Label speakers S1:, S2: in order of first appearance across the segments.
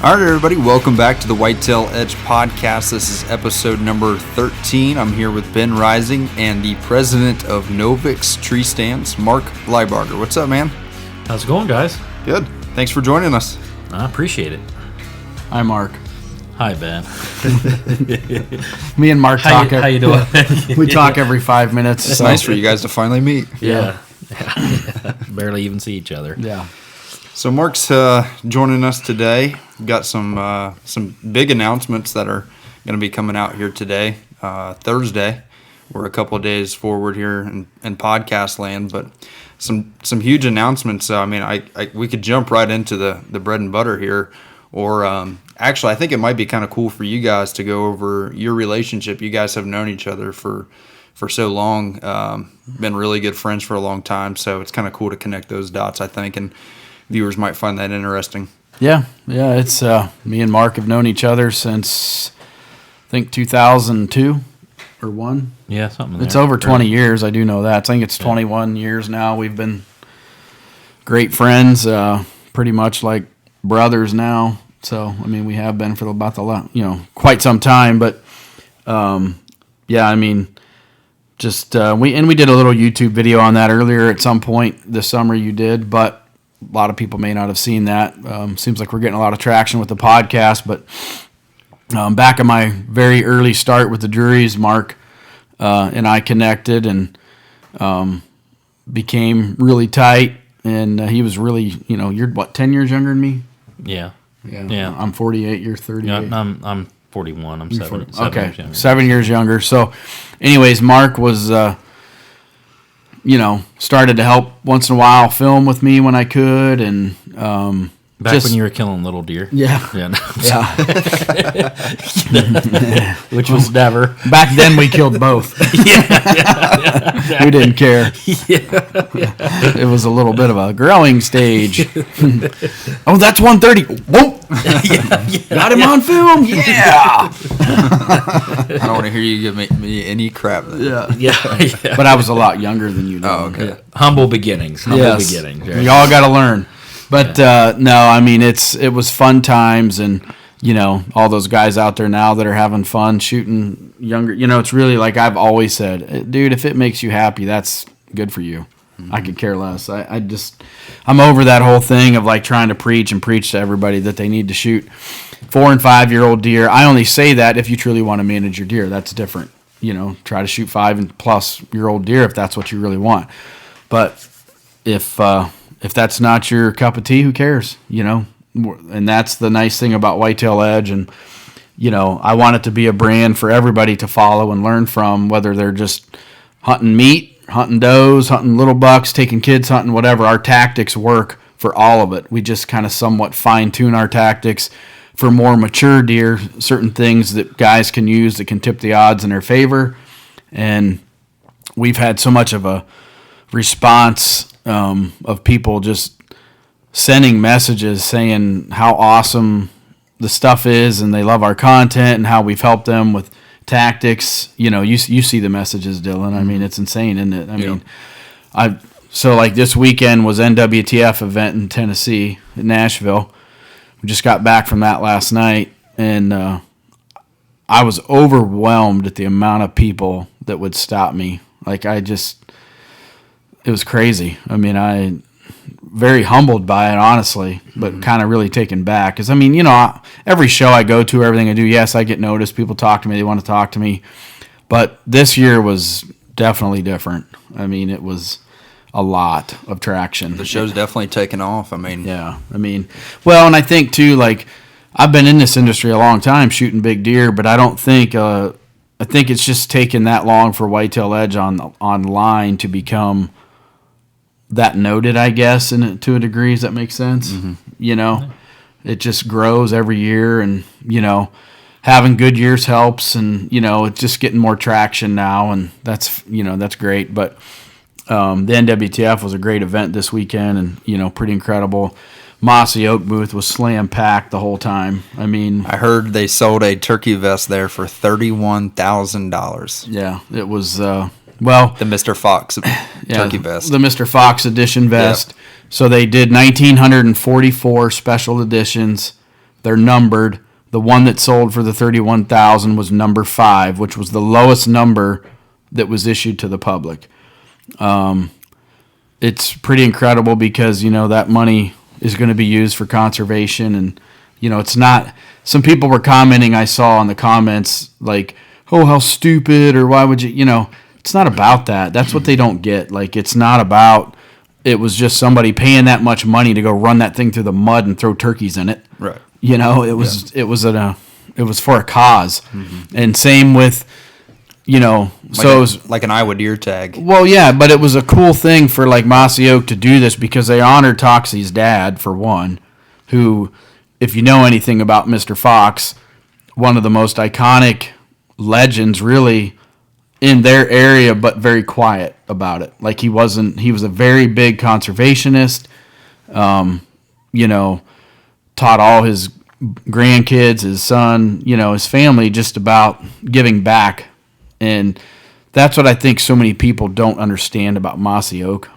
S1: All right, everybody, welcome back to the Whitetail Edge Podcast. This is episode number 13. I'm here with Ben Rising and the president of Novix Treestands, Mark Lybarger. What's up, man?
S2: How's it going, guys?
S1: Good. Thanks for joining us.
S2: I appreciate it.
S3: Hi, Mark.
S2: Hi, Ben.
S3: Me and Mark talk.
S2: How you doing?
S3: We talk every 5 minutes.
S1: It's nice for you guys to finally meet.
S2: Yeah. Barely even see each other.
S3: Yeah.
S1: So Mark's joining us today. We've got some big announcements that are going to be coming out here today, Thursday. We're a couple of days forward here in podcast land, but some huge announcements. We could jump right into the bread and butter here, or actually, I think it might be kind of cool for you guys to go over your relationship. You guys have known each other for so long, been really good friends for a long time, so it's kind of cool to connect those dots, I think, and viewers might find that interesting.
S3: Yeah. It's me and Mark have known each other since I think 2002 or 1.
S2: Yeah, something.
S3: It's over 20 years. I do know that. I think it's 21 years now. We've been great friends, pretty much like brothers now. So we have been for about quite some time. But just we did a little YouTube video on that earlier at some point this summer. You did, but a lot of people may not have seen that. Seems like we're getting a lot of traction with the podcast, but back in my very early start with the Drury's, Mark and I connected and became really tight. And he was really, you're 10 years younger than me?
S2: Yeah.
S3: I'm 48. You're 38.
S2: Yeah, I'm 41. I'm 7 years younger.
S3: 7 years younger. So, anyways, Mark was. Started to help once in a while film with me when I could, and
S2: back when you were killing little deer.
S3: Yeah.
S2: Which was never.
S3: Back then we killed both.
S2: Yeah.
S3: We didn't care.
S2: Yeah.
S3: It was a little bit of a growing stage. Oh, that's 130. Whoa. Got him on film. Yeah.
S1: I don't want to hear you give me any crap.
S2: Yeah.
S3: But I was a lot younger than you.
S1: Oh, okay.
S2: Yeah. Humble beginnings.
S3: Right? We all got to learn. But it was fun times, and all those guys out there now that are having fun shooting younger. It's really like I've always said, dude, if it makes you happy, that's good for you. Mm-hmm. I could care less. I'm over that whole thing of like trying to preach to everybody that they need to shoot 4 and 5 year old deer. I only say that if you truly want to manage your deer. That's different. Try to shoot 5 and plus year old deer if that's what you really want. But if that's not your cup of tea, who cares? And that's the nice thing about Whitetail Edge. And, I want it to be a brand for everybody to follow and learn from, whether they're just hunting meat, hunting does, hunting little bucks, taking kids hunting, whatever. Our tactics work for all of it. We just kind of somewhat fine-tune our tactics for more mature deer, certain things that guys can use that can tip the odds in their favor. And we've had so much of a response of people just sending messages saying how awesome the stuff is and they love our content and how we've helped them with tactics. You see the messages, Dylon. It's insane, isn't it? So like this weekend was NWTF event in Tennessee, in Nashville. We just got back from that last night, and I was overwhelmed at the amount of people that would stop me. It was crazy. I very humbled by it, honestly, but kind of really taken back. Because, every show I go to, everything I do, yes, I get noticed. People talk to me. They want to talk to me. But this year was definitely different. It was a lot of traction.
S1: The show's definitely taken off.
S3: Yeah. Well, and I think, too, I've been in this industry a long time shooting big deer, but I don't think I think it's just taken that long for Whitetail Edge online to become that noted, I guess, to a degree. Does that make sense? Mm-hmm. It just grows every year, and having good years helps, and it's just getting more traction now, and that's great. But the NWTF was a great event this weekend, and pretty incredible. Mossy Oak booth was slam packed the whole time.
S1: I heard they sold a turkey vest there for $31,000.
S3: Yeah, it was.
S1: The Mr. Fox turkey vest.
S3: The Mr. Fox edition vest. Yep. So they did 1,944 special editions They're numbered. The one that sold for the $31,000 was number 5, which was the lowest number that was issued to the public. It's pretty incredible because, that money is going to be used for conservation. And, it's not, some people were commenting, I saw in the comments, like, oh, how stupid, or why would you, it's not about that. That's what they don't get. Like, it's not about, it was just somebody paying that much money to go run that thing through the mud and throw turkeys in it.
S1: Right.
S3: It was for a cause. And same with, it was
S1: like an Iowa deer tag.
S3: Well, yeah, but it was a cool thing for like Mossy Oak to do this because they honored Toxie's dad, for one, who, if you know anything about Mr. Fox, one of the most iconic legends really in their area, but very quiet about it. Like he was a very big conservationist, taught all his grandkids, his son, his family, just about giving back. And that's what I think so many people don't understand about Mossy Oak.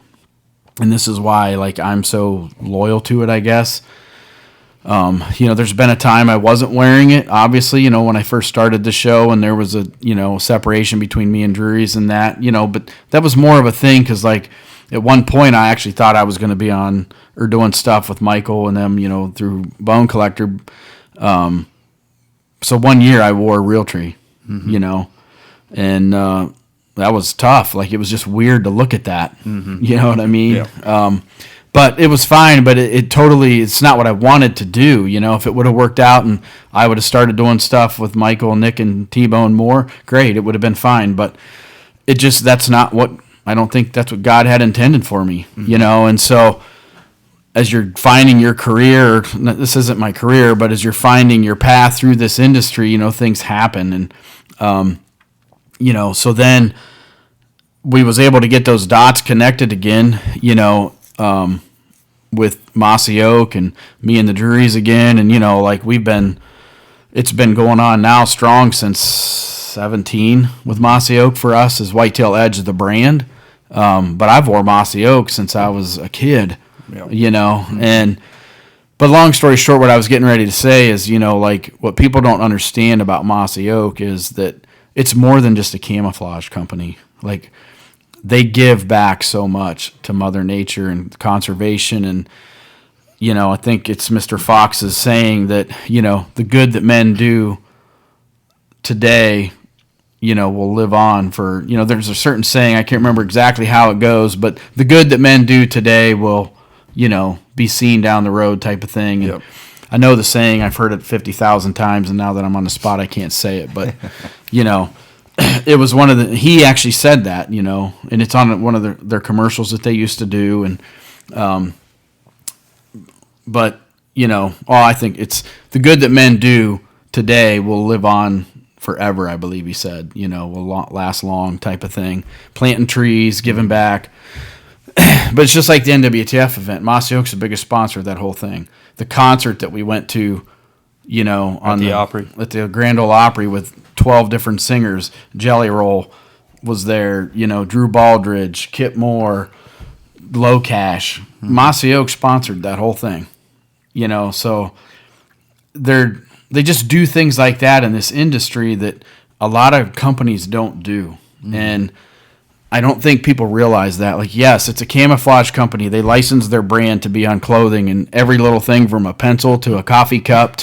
S3: And this is why, like, I'm so loyal to it, I guess. There's been a time I wasn't wearing it, obviously, when I first started the show, and there was a, separation between me and Drury's and that, but that was more of a thing because, like, at one point I actually thought I was going to be on or doing stuff with Michael and them, through Bone Collector. So one year I wore Realtree, and that was tough. Like, it was just weird to look at that. You know what I mean? Yeah. But it was fine, but it totally, it's not what I wanted to do. If it would have worked out and I would have started doing stuff with Michael, Nick, and T-Bone more, great, it would have been fine. But that's not what, I don't think that's what God had intended for me, And so as you're finding your career, this isn't my career, but as you're finding your path through this industry, things happen. And, so then we was able to get those dots connected again, with Mossy Oak and me and the Drurys again. And, it's been going on now strong since 17 with Mossy Oak for us as Whitetail Edge, the brand. But I've wore Mossy Oak since I was a kid, but long story short, what I was getting ready to say is, what people don't understand about Mossy Oak is that it's more than just a camouflage company. Like, they give back so much to Mother Nature and conservation. And, I think it's Mr. Fox's saying that, the good that men do today, will live on for, there's a certain saying, I can't remember exactly how it goes, but the good that men do today will, be seen down the road type of thing. And I know the saying, I've heard it 50,000 times, and now that I'm on the spot, I can't say it, but, it was he actually said that, and it's on one of their commercials that they used to do. And, I think it's the good that men do today will live on forever, I believe he said, will last long type of thing. Planting trees, giving back. But it's just like the NWTF event. Mossy Oak's the biggest sponsor of that whole thing. The concert that we went to, on the Opry, at the Grand Ole Opry with 12 different singers. Jelly Roll was there, Drew Baldridge, Kip Moore, Low Cash. Mossy Oak sponsored that whole thing, so they just do things like that in this industry that a lot of companies don't do. And I don't think people realize that. Like, yes, it's a camouflage company. They license their brand to be on clothing and every little thing from a pencil to a coffee cup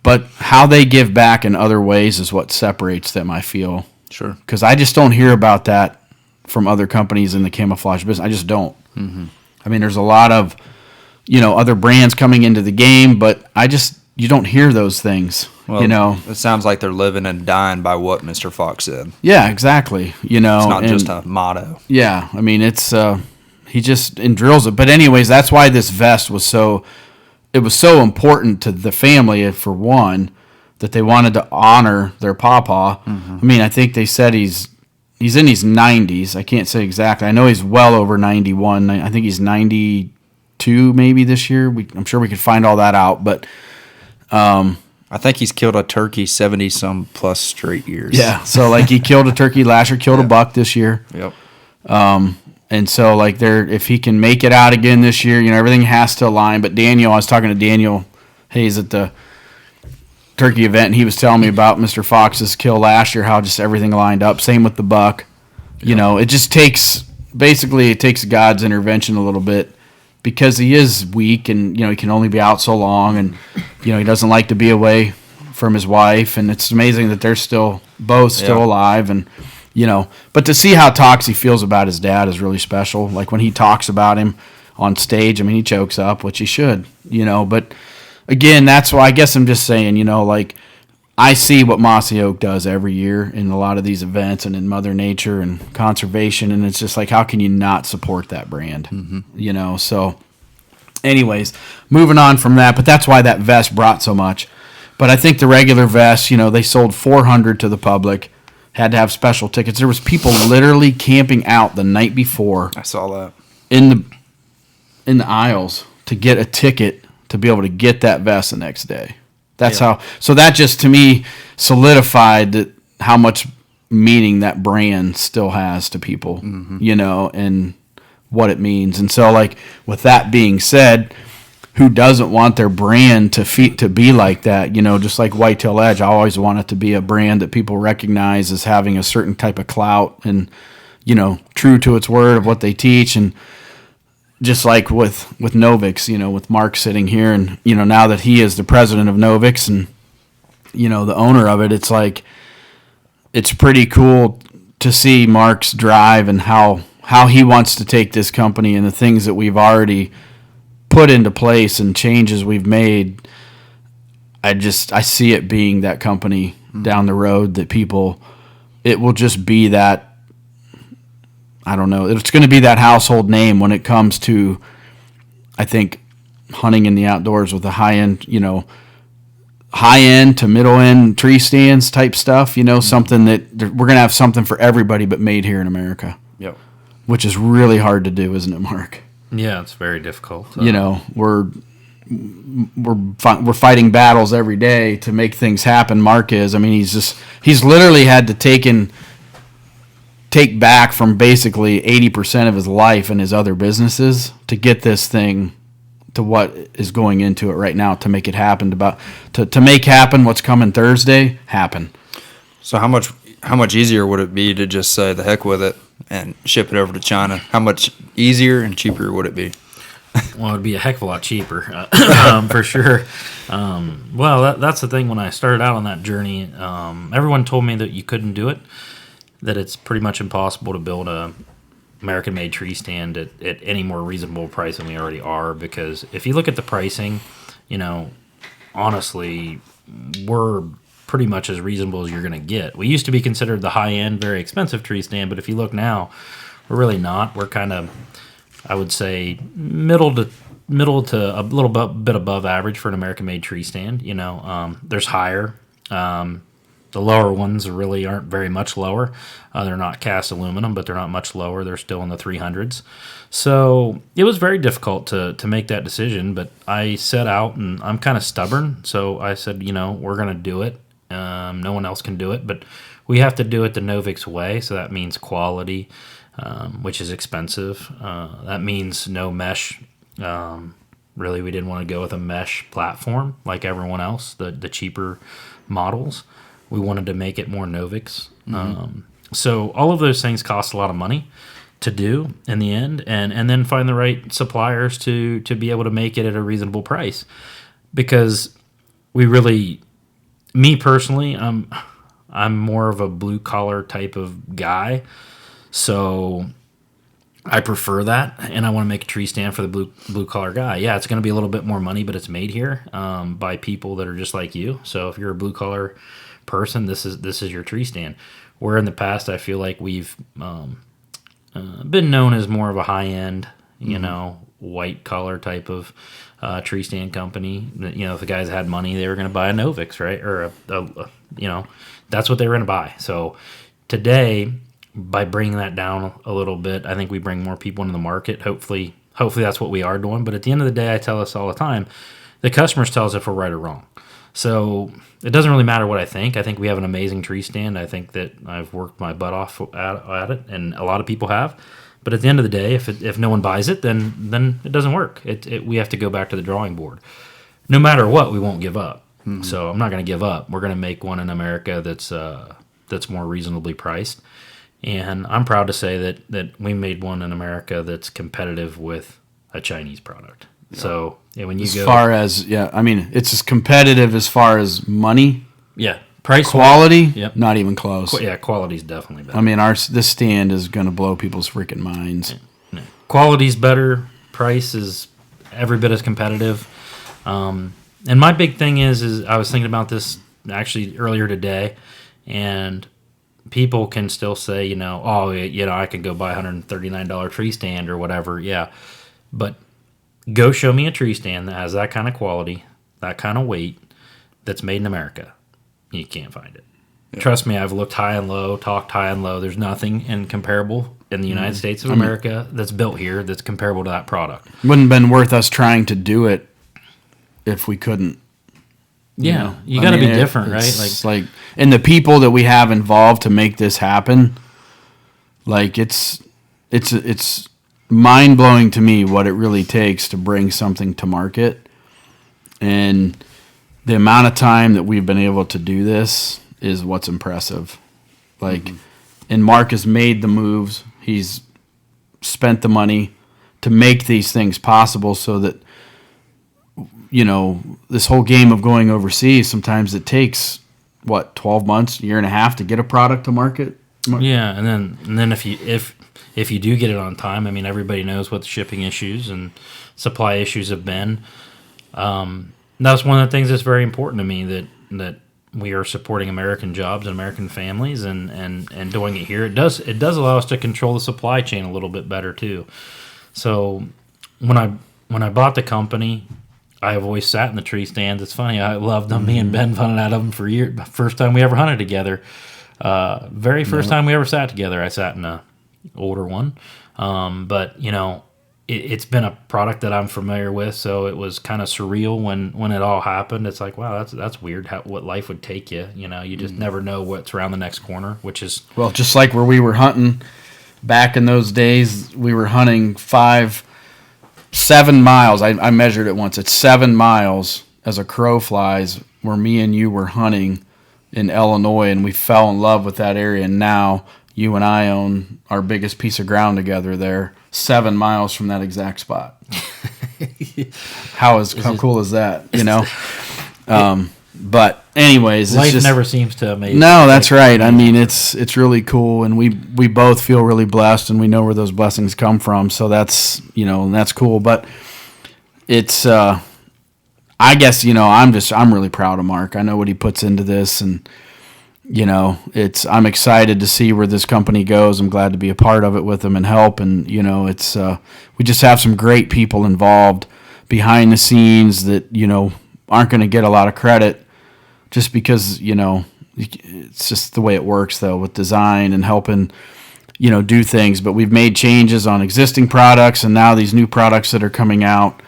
S3: but how they give back in other ways is what separates them, I feel.
S1: Sure.
S3: Because I just don't hear about that from other companies in the camouflage business. I just don't. I mean, there's a lot of, other brands coming into the game, but you don't hear those things. Well,
S1: it sounds like they're living and dying by what Mr. Fox said.
S3: Yeah, exactly. It's
S1: not just a motto.
S3: Yeah, I mean, it's he just drills it. But anyways, that's why this vest was so important to the family, for one, that they wanted to honor their pawpaw. I mean, I think they said he's in his 90s. I can't say exactly. I know he's well over 91. I think he's 92 maybe this year. I'm sure we could find all that out, but
S1: I think he's killed a turkey 70-some plus straight years.
S3: Yeah, so like he killed a turkey last year, killed a buck this year.
S1: Yep.
S3: And so if he can make it out again this year, everything has to align. But Daniel, I was talking to Daniel Hayes at the turkey event, and he was telling me about Mr. Fox's kill last year, how just everything lined up. Same with the buck. You know, it just takes God's intervention a little bit, because he is weak, and he can only be out so long, and he doesn't like to be away from his wife, and it's amazing that they're both still alive, and but to see how Toxie feels about his dad is really special. Like when he talks about him on stage, I mean, he chokes up, which he should, but again, that's why I guess I'm just saying, like I see what Mossy Oak does every year in a lot of these events and in Mother Nature and conservation, and it's just like, how can you not support that brand? Mm-hmm. So anyways, moving on from that, but that's why that vest brought so much. But I think the regular vest, they sold 400 to the public, had to have special tickets. There was people literally camping out the night before.
S1: I saw that.
S3: In the aisles to get a ticket to be able to get that vest the next day. That's how. So that just to me solidified how much meaning that brand still has to people, and what it means. And so, like with that being said, who doesn't want their brand to be like that? Just like Whitetail Edge, I always want it to be a brand that people recognize as having a certain type of clout and true to its word of what they teach. And just like with Novix, with Mark sitting here, and now that he is the president of Novix and the owner of it, it's like it's pretty cool to see Mark's drive and how he wants to take this company and the things that we've already put into place and changes we've made. I see it being that company down the road that it will just be that. I don't know. It's going to be that household name when it comes to, I think, hunting in the outdoors with a high-end to middle-end tree stands type stuff, something that we're going to have something for everybody but made here in America.
S1: Yep.
S3: Which is really hard to do, isn't it, Mark?
S2: Yeah, it's very difficult.
S3: We're fighting battles every day to make things happen. Mark is. I mean, he's literally had to take back from basically 80% of his life and his other businesses to get this thing to what is going into it right now to make it happen, to make happen what's coming Thursday happen.
S1: So how much easier would it be to just say the heck with it and ship it over to China? How much easier and cheaper would it be?
S2: Well, it'd be a heck of a lot cheaper, for sure. Well, that's the thing. When I started out on that journey, everyone told me that you couldn't do it, that it's pretty much impossible to build a American-made tree stand at any more reasonable price than we already are, because if you look at the pricing, honestly, we're pretty much as reasonable as you're going to get. We used to be considered the high-end, very expensive tree stand, but if you look now, we're really not. We're kind of, I would say, middle to a little bit above average for an American-made tree stand. There's higher. The lower ones really aren't very much lower. They're not cast aluminum, but they're not much lower. They're still in the 300s. So it was very difficult to make that decision, but I set out, and I'm kind of stubborn. So I said, we're going to do it. No one else can do it, but we have to do it the Novix way. So that means quality, which is expensive. That means no mesh. Really, we didn't want to go with a mesh platform like everyone else, the cheaper models. We wanted to make it more Novix. Mm-hmm. So all of those things cost a lot of money to do in the end, and then find the right suppliers to be able to make it at a reasonable price. Because we really, me personally, I'm more of a blue collar type of guy, so I prefer that, and I want to make a tree stand for the blue collar guy. Yeah, it's going to be a little bit more money, but it's made here by people that are just like you. So if you're a blue collar person, this is your tree stand. Where in the past, I feel like we've been known as more of a high end, white collar type of tree stand company. If the guys had money, they were going to buy a Novix, right? Or that's what they were going to buy. So today, by bringing that down a little bit, I think we bring more people into the market. Hopefully that's what we are doing. But at the end of the day, I tell us all the time, the customers tell us if we're right or wrong. So it doesn't really matter what I think. I think we have an amazing tree stand. I think that I've worked my butt off at it, and a lot of people have. But at the end of the day, if no one buys it, then it doesn't work. We have to go back to the drawing board. no matter what, we won't give up. So I'm not going to give up. We're going to make one in America that's more reasonably priced. And I'm proud to say that we made one in America that's competitive with a Chinese product. Yeah. So when you
S3: as far as it's as competitive as far as money.
S2: Yeah, price,
S3: quality. Yep. Not even close.
S2: Quality's definitely better.
S3: I mean, this stand is going to blow people's freaking minds.
S2: Yeah. Quality's better. Price is every bit as competitive. And my big thing is I was thinking about this actually earlier today, and people can still say, I can go buy a $139 tree stand or whatever. Yeah, but go show me a tree stand that has that kind of quality, that kind of weight, that's made in America. You can't find it. Yeah. Trust me, I've looked high and low, talked high and low. There's nothing comparable in the United States of America that's built here that's comparable to that product.
S3: Wouldn't have been worth us trying to do it if we couldn't.
S2: Yeah, you got to be different, right?
S3: And the people that we have involved to make this happen, it's mind blowing to me what it really takes to bring something to market, and the amount of time that we've been able to do this is what's impressive. And Mark has made the moves. He's spent the money to make these things possible, so that this whole game of going overseas, sometimes it takes 12 months, a year and a half to get a product to market.
S2: Yeah, and then if you do get it on time, I mean, everybody knows what the shipping issues and supply issues have been. That's one of the things that's very important to me, that we are supporting American jobs and American families and doing it here. It does allow us to control the supply chain a little bit better too. So when I bought the company, I have always sat in the tree stands. It's funny. I loved them. Me and Ben hunted out of them for years. First time we ever hunted together. Very first time we ever sat together, I sat in a older one. But it's been a product that I'm familiar with, so it was kind of surreal when it all happened. It's like, wow, that's weird. What life would take you. You just never know what's around the next corner. Which is
S3: just like where we were hunting back in those days. We were hunting 7 miles. I measured it once. It's 7 miles as a crow flies where me and you were hunting in Illinois, and we fell in love with that area. And now you and I own our biggest piece of ground together there, 7 miles from that exact spot. How cool is that? But anyways,
S2: life never seems to amaze.
S3: No, that's right. I mean, it's really cool, and we both feel really blessed, and we know where those blessings come from. So that's that's cool. But it's I guess I'm really proud of Mark. I know what he puts into this, and I'm excited to see where this company goes. I'm glad to be a part of it with him and help. And we just have some great people involved behind the scenes that aren't going to get a lot of credit. Just because, it's just the way it works, though, with design and helping, do things. But we've made changes on existing products, and now these new products that are coming out.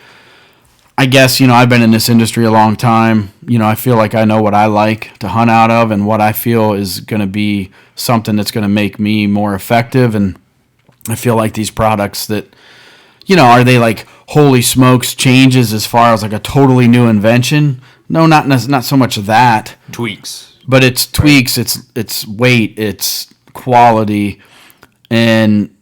S3: I guess, I've been in this industry a long time. I feel like I know what I like to hunt out of and what I feel is going to be something that's going to make me more effective. And I feel like these products that, are they like, holy smokes, changes as far as like a totally new invention? No, not so much that.
S1: Tweaks.
S3: But it's tweaks, right. It's weight, it's quality, and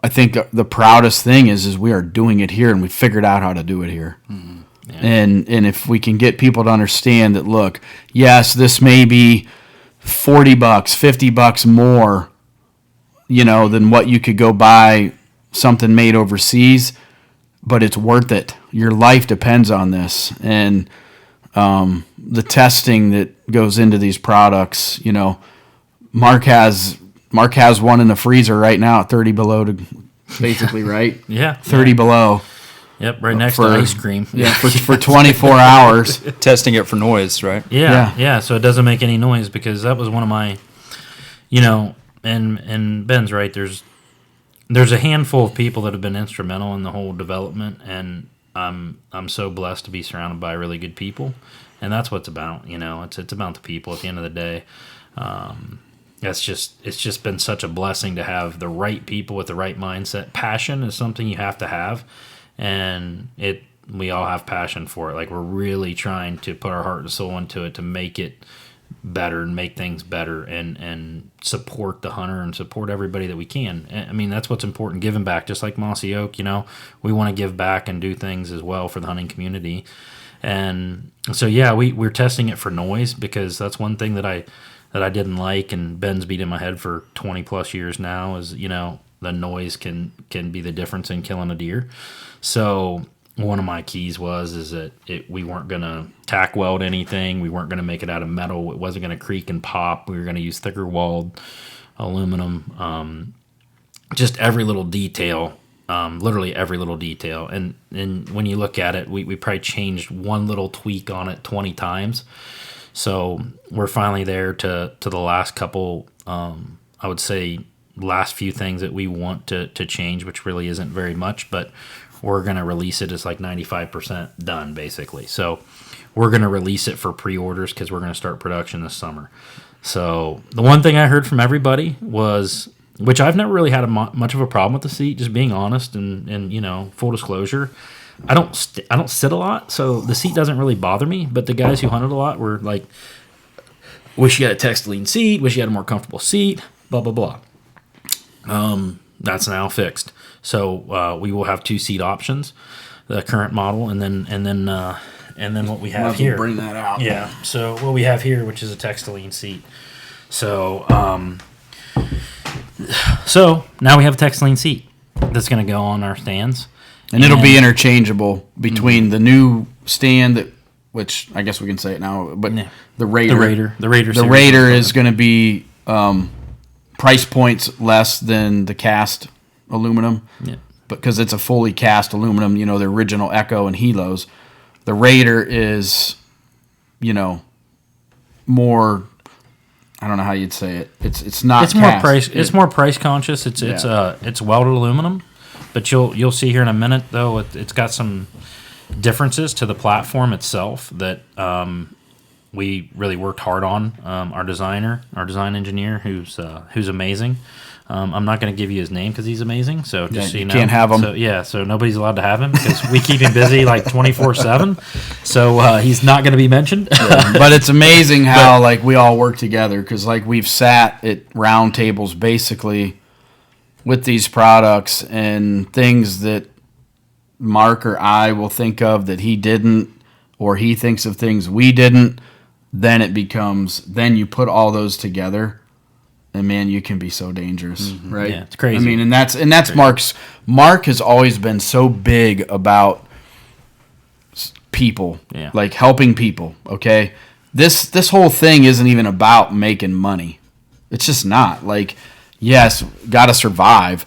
S3: I think the proudest thing is we are doing it here, and we figured out how to do it here. Mm-hmm. Yeah. And if we can get people to understand that, look, yes, this may be $40, $50 more, than what you could go buy something made overseas, but it's worth it. Your life depends on this, and the testing that goes into these products, Mark has one in the freezer right now at 30 below to basically, right?
S2: Yeah.
S3: 30 below.
S2: Yep, right next to ice cream.
S3: Yeah, for 24 hours.
S1: Testing it for noise, right?
S2: Yeah, so it doesn't make any noise, because that was one of my, and Ben's right, there's a handful of people that have been instrumental in the whole development, and I'm so blessed to be surrounded by really good people, and that's what it's about. It's about the people at the end of the day. It's just been such a blessing to have the right people with the right mindset. Passion is something you have to have, and we all have passion for it. Like, we're really trying to put our heart and soul into it to make it better and make things better and support the hunter and support everybody that we can. I mean, that's what's important, giving back. Just like Mossy Oak, we want to give back and do things as well for the hunting community. And so, yeah, we're testing it for noise, because that's one thing that I didn't like, and Ben's beat in my head for 20 plus years now, is, the noise can be the difference in killing a deer. So one of my keys is that we weren't going to tack weld anything. We weren't going to make it out of metal. It wasn't going to creak and pop. We were going to use thicker walled aluminum. Just every little detail, literally every little detail. And when you look at it, we probably changed one little tweak on it 20 times. So we're finally there to the last couple, I would say, last few things that we want to change, which really isn't very much, but we're going to release it as like 95% done, basically. So we're going to release it for pre-orders, because we're going to start production this summer. So the one thing I heard from everybody was, which I've never really had much of a problem with the seat, just being honest and full disclosure, I don't sit a lot, so the seat doesn't really bother me. But the guys who hunted a lot were like, wish you had a Textiline seat, wish you had a more comfortable seat, blah, blah, blah. That's now fixed. So we will have 2 seat options, the current model, and then what we have here.
S3: Bring that out.
S2: Yeah. So what we have here, which is a Textiline seat. So now we have a Textiline seat that's going to go on our stands,
S3: and it'll be interchangeable between the new stand, which I guess we can say it now, but the Raider.
S2: The Raider
S3: is going to be price points less than the cast aluminum, because it's a fully cast aluminum, the original Echo and Helos. The Raider is, more, I don't know how you'd say it. It's not
S2: It's
S3: cast.
S2: more price. It's more price conscious. It's welded aluminum, but you'll see here in a minute, though, it's got some differences to the platform itself that we really worked hard on. Our design engineer, who's amazing. I'm not going to give you his name because he's amazing. So just so you know,
S3: can't have him.
S2: So nobody's allowed to have him because we keep him busy like 24/7. So he's not going to be mentioned.
S3: But it's amazing how we all work together, because we've sat at round tables basically with these products and things that Mark or I will think of that he didn't, or he thinks of things we didn't. Then you put all those together, and man, you can be so dangerous, right?
S2: Yeah, it's crazy.
S3: I mean, and that's crazy. Mark has always been so big about people, like helping people. Okay, this whole thing isn't even about making money. It's just not. Yes, got to survive,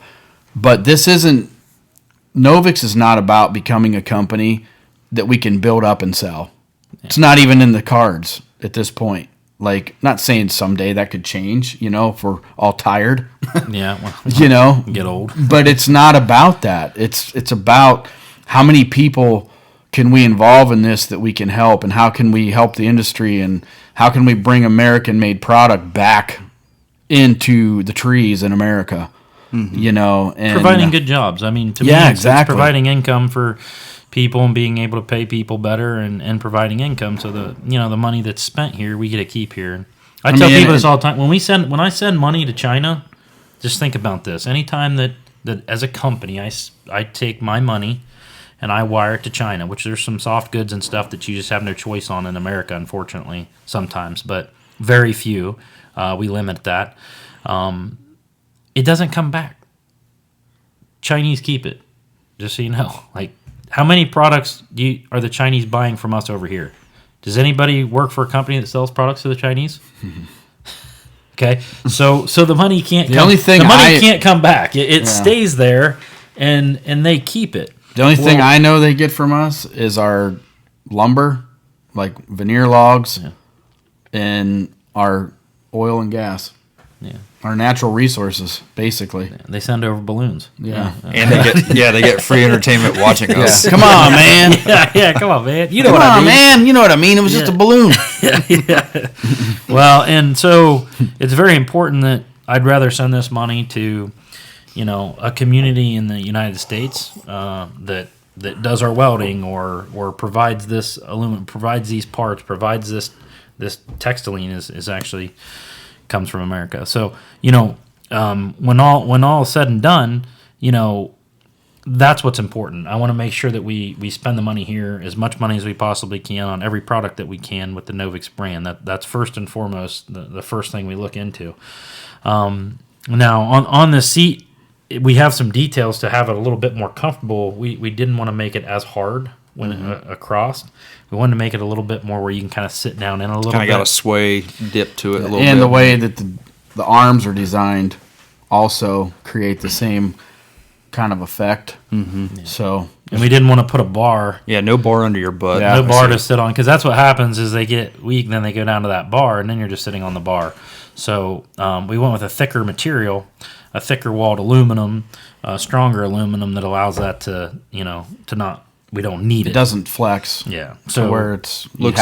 S3: but this isn't. Novix is not about becoming a company that we can build up and sell. Yeah. It's not even in the cards at this point. Not saying someday that could change, if we're all tired.
S2: Yeah, well, get old.
S3: But it's not about that. It's about how many people can we involve in this that we can help, and how can we help the industry, and how can we bring American-made product back into the trees in America. And
S2: providing good jobs. I mean, to me, it's providing income for people and being able to pay people better and providing income. So the money that's spent here, we get to keep here. I tell people this all the time. When I send money to China, just think about this. Anytime that as a company, I take my money and I wire it to China, which there's some soft goods and stuff that you just have no choice on in America, unfortunately, sometimes, but very few. We limit that. It doesn't come back. Chinese keep it, just so you know. How many products are the Chinese buying from us over here? Does anybody work for a company that sells products to the Chinese? Okay, so the money can't. Can't come back. It stays there, and they keep it.
S3: The only thing I know they get from us is our lumber, like veneer logs, and our oil and gas. Yeah. Our natural resources, basically.
S2: Yeah, they send over balloons.
S3: Yeah.
S1: And they get free entertainment watching us.
S3: Come on, man.
S2: Come on, man. You know
S3: what
S2: I mean.
S3: Man. You know what I mean. It was just a balloon.
S2: Well, and so it's very important that I'd rather send this money to, a community in the United States that that does our welding or provides this aluminum, provides these parts, provides this textiline is actually comes from America. So when all is said and done, that's what's important. I want to make sure that we spend the money here, as much money as we possibly can, on every product that we can with the Novix brand. That's first and foremost the first thing we look into. Now on the seat, we have some details to have it a little bit more comfortable. We didn't want to make it as hard when across. We wanted to make it a little bit more where you can kind of sit down in a little bit.
S1: Kind of got a sway dip to it a little bit.
S3: And the way that the arms are designed also create the same kind of effect.
S2: Mm-hmm.
S3: Yeah. So,
S2: and we didn't want to put a bar.
S1: Yeah, no bar under your butt.
S2: No bar to sit on, because that's what happens is they get weak, then they go down to that bar, and then you're just sitting on the bar. So we went with a thicker material, a thicker walled aluminum, stronger aluminum that allows that to not. We don't need it.
S3: It doesn't flex.
S2: Yeah.
S3: So where it's
S1: looks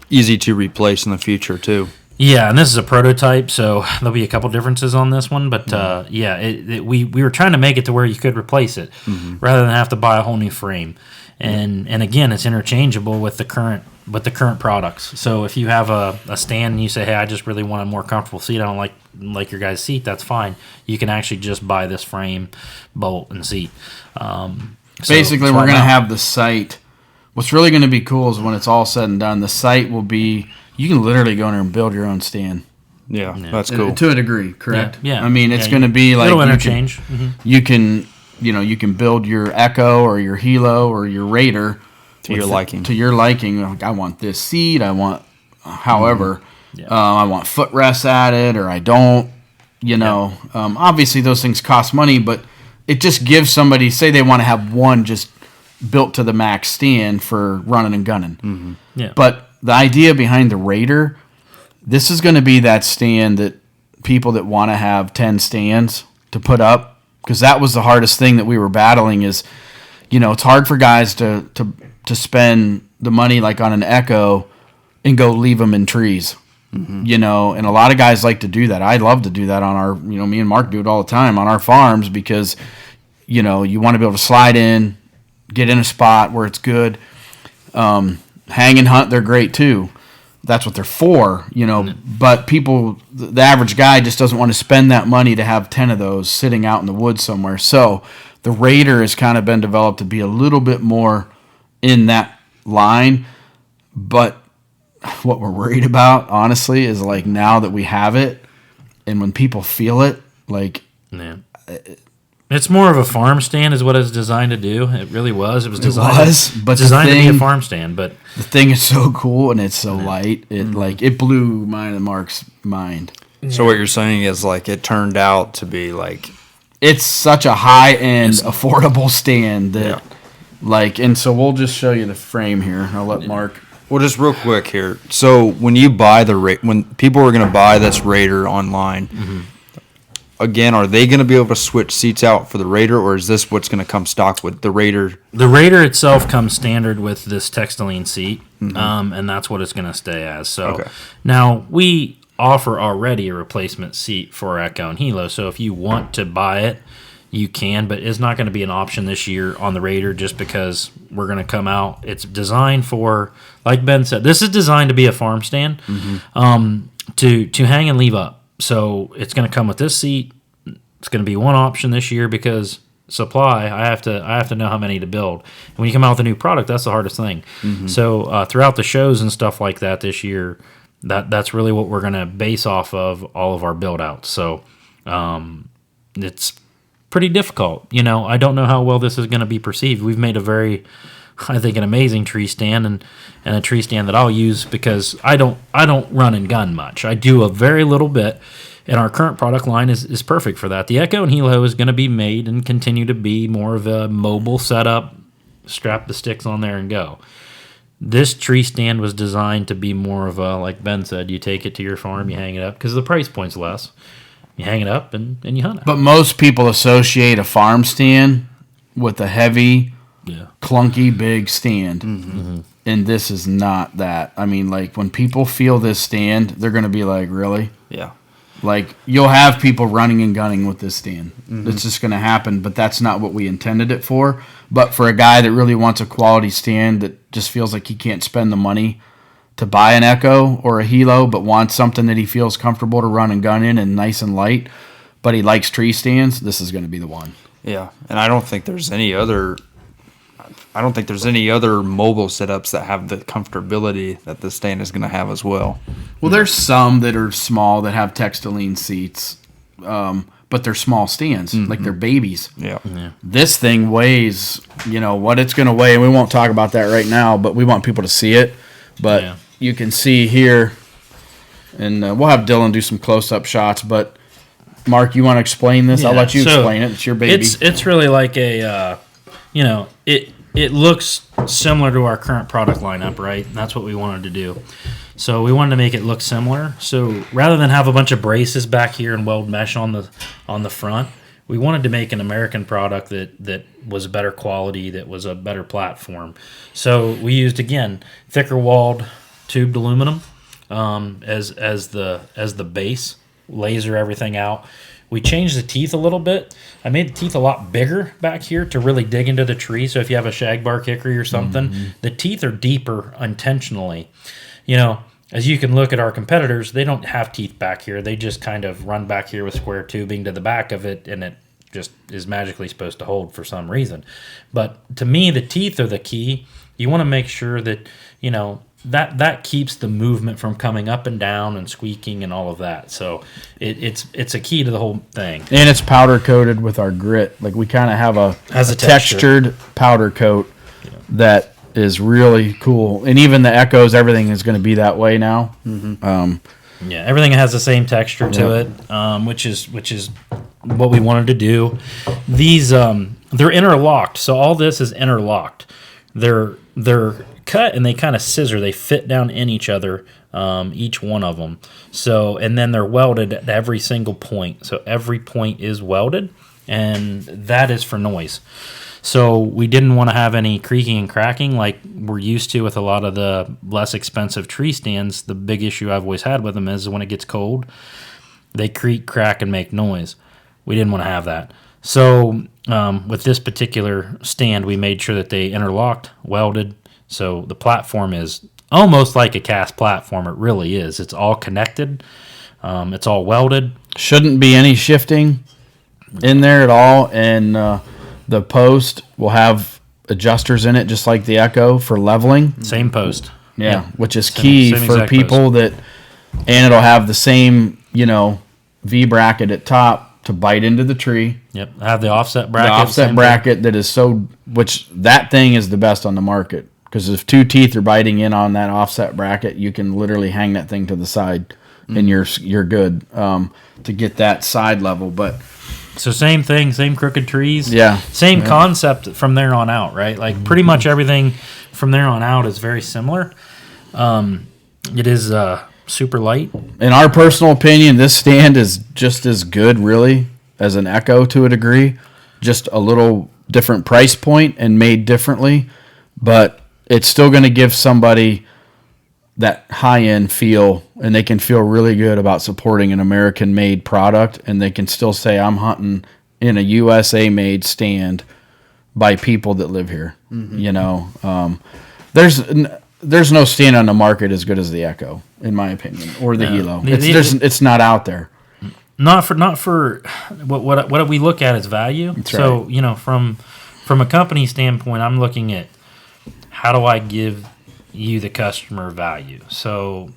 S1: easy to replace in the future too.
S2: Yeah, and this is a prototype, so there'll be a couple differences on this one. But we were trying to make it to where you could replace it rather than have to buy a whole new frame. And again, it's interchangeable with the current products. So if you have a stand and you say, hey, I just really want a more comfortable seat, I don't like your guys' seat, that's fine. You can actually just buy this frame, bolt, and seat.
S3: Basically, we're going to have the site. What's really going to be cool is when it's all said and done, the site will be, you can literally go in there and build your own stand.
S1: Yeah. That's cool.
S3: To a degree, correct?
S2: Yeah.
S3: I mean, it's going to be like
S2: little interchange.
S3: You can build your Echo or your Hilo or your Raider
S1: to your liking.
S3: To your liking. Like, I want this seat. I want, however, I want footrests added, or I don't. Obviously those things cost money, but it just gives somebody, say they want to have one just built to the max stand for running and gunning.
S1: Mm-hmm.
S2: Yeah.
S3: But the idea behind the Raider, this is going to be that stand that people that want to have 10 stands to put up, because that was the hardest thing that we were battling is, it's hard for guys to spend the money like on an Echo and go leave them in trees. Mm-hmm. And a lot of guys like to do that. I love to do that on our, me and Mark do it all the time on our farms because, you want to be able to slide in, get in a spot where it's good. Hang and hunt, they're great too. That's what they're for, but people, the average guy just doesn't want to spend that money to have 10 of those sitting out in the woods somewhere. So the Raider has kind of been developed to be a little bit more in that line, but what we're worried about, honestly, is like now that we have it, and when people feel it, like
S2: it's more of a farm stand, is what it's designed to do. It really was. It was designed to be a farm stand, but
S3: the thing is so cool and it's so light. It blew mine and Mark's mind.
S1: So what you're saying is like it turned out to be like
S3: it's such a high end, affordable stand that and so we'll just show you the frame here. I'll let Mark.
S1: Well, just real quick here. So when you buy when people are going to buy this Raider online, again, are they going to be able to switch seats out for the Raider, or is this what's going to come stock with the Raider?
S2: The Raider itself comes standard with this textiline seat, and that's what it's going to stay as. So now we offer already a replacement seat for Echo and Hilo. So if you want to buy it, you can, but it's not going to be an option this year on the Raider just because we're going to come out. It's designed for, like Ben said, this is designed to be a farm stand, to hang and leave up. So it's going to come with this seat. It's going to be one option this year because supply. I have to know how many to build. And when you come out with a new product, that's the hardest thing. So throughout the shows and stuff like that this year, that's really what we're going to base off of all of our build outs. So it's pretty difficult. I don't know how well this is going to be perceived. We've made a very, I think, an amazing tree stand and a tree stand that I'll use because I don't run and gun much. I do a very little bit, and our current product line is perfect for that. The Echo and Hilo is going to be made and continue to be more of a mobile setup, strap the sticks on there and go. This tree stand was designed to be more of a, like Ben said, you take it to your farm, you hang it up, because the price point's less. You hang it up and you hunt it.
S3: But most people associate a farm stand with a heavy, clunky, big stand. And this is not that. I mean, like, when people feel this stand, they're going to be like, really?
S1: Yeah.
S3: Like, you'll have people running and gunning with this stand. It's just going to happen, but that's not what we intended it for. But for a guy that really wants a quality stand that just feels like he can't spend the money to buy an Echo or a Hilo, but wants something that he feels comfortable to run and gun in and nice and light, but he likes tree stands, this is going to be the one.
S1: Yeah, and I don't think there's any other mobile setups that have the comfortability that this stand is going to have as well.
S3: Well, there's some that are small that have Textiline seats, but they're small stands, like they're babies.
S1: Yeah.
S3: This thing weighs, what it's going to weigh, and we won't talk about that right now, but we want people to see it. But you can see here, and we'll have Dylon do some close-up shots, but Mark, you want to explain this? I'll let you explain it. It's your baby.
S2: It's really like a, it looks similar to our current product lineup, right? And that's what we wanted to do. So we wanted to make it look similar. So rather than have a bunch of braces back here and weld mesh on the front, we wanted to make an American product that was better quality, that was a better platform. So we used, again, thicker walled tubed aluminum as the base, laser everything out. We changed the teeth a little bit. I made the teeth a lot bigger back here to really dig into the tree. So if you have a shagbark hickory or something, the teeth are deeper intentionally. As you can look at our competitors, they don't have teeth back here. They just kind of run back here with square tubing to the back of it, and it just is magically supposed to hold for some reason. But to me, the teeth are the key. You want to make sure that, that keeps the movement from coming up and down and squeaking and all of that. So it's a key to the whole thing.
S3: And it's powder coated with our grit. Like, we kind of have a textured powder coat that is really cool. And even the Echoes, everything is going to be that way now.
S2: Everything has the same texture to it, which is what we wanted to do. These they're interlocked, so all this is interlocked. They're cut and they kind of scissor. They fit down in each other, each one of them. So, and then they're welded at every single point. So every point is welded, and that is for noise. So we didn't want to have any creaking and cracking like we're used to with a lot of the less expensive tree stands. The big issue I've always had with them is when it gets cold, they creak, crack, and make noise. We didn't want to have that. So with this particular stand, we made sure that they interlocked, welded. So the platform is almost like a cast platform. It really is. It's all connected. It's all welded.
S3: Shouldn't be any shifting in there at all. And the post will have adjusters in it, just like the Echo, for leveling.
S2: Same post.
S3: Yeah, which is key for people post. And it'll have the same, V bracket at top to bite into the tree.
S2: Yep, I have the offset bracket.
S3: The offset bracket that is which that thing is the best on the market. Because if two teeth are biting in on that offset bracket, you can literally hang that thing to the side, and you're good to get that side level. But
S2: so same thing, same crooked trees.
S3: Yeah.
S2: Same concept from there on out, right? Like pretty much everything from there on out is very similar. It is super light.
S3: In our personal opinion, this stand is just as good, really, as an Echo to a degree. Just a little different price point and made differently. But it's still going to give somebody that high-end feel, and they can feel really good about supporting an American-made product, and they can still say, I'm hunting in a USA-made stand by people that live here. There's no stand on the market as good as the Echo, in my opinion, or the Hilo. It's not out there.
S2: Not for what we look at as value.
S3: That's
S2: so
S3: right.
S2: From a company standpoint, I'm looking at how do I give you the customer value. So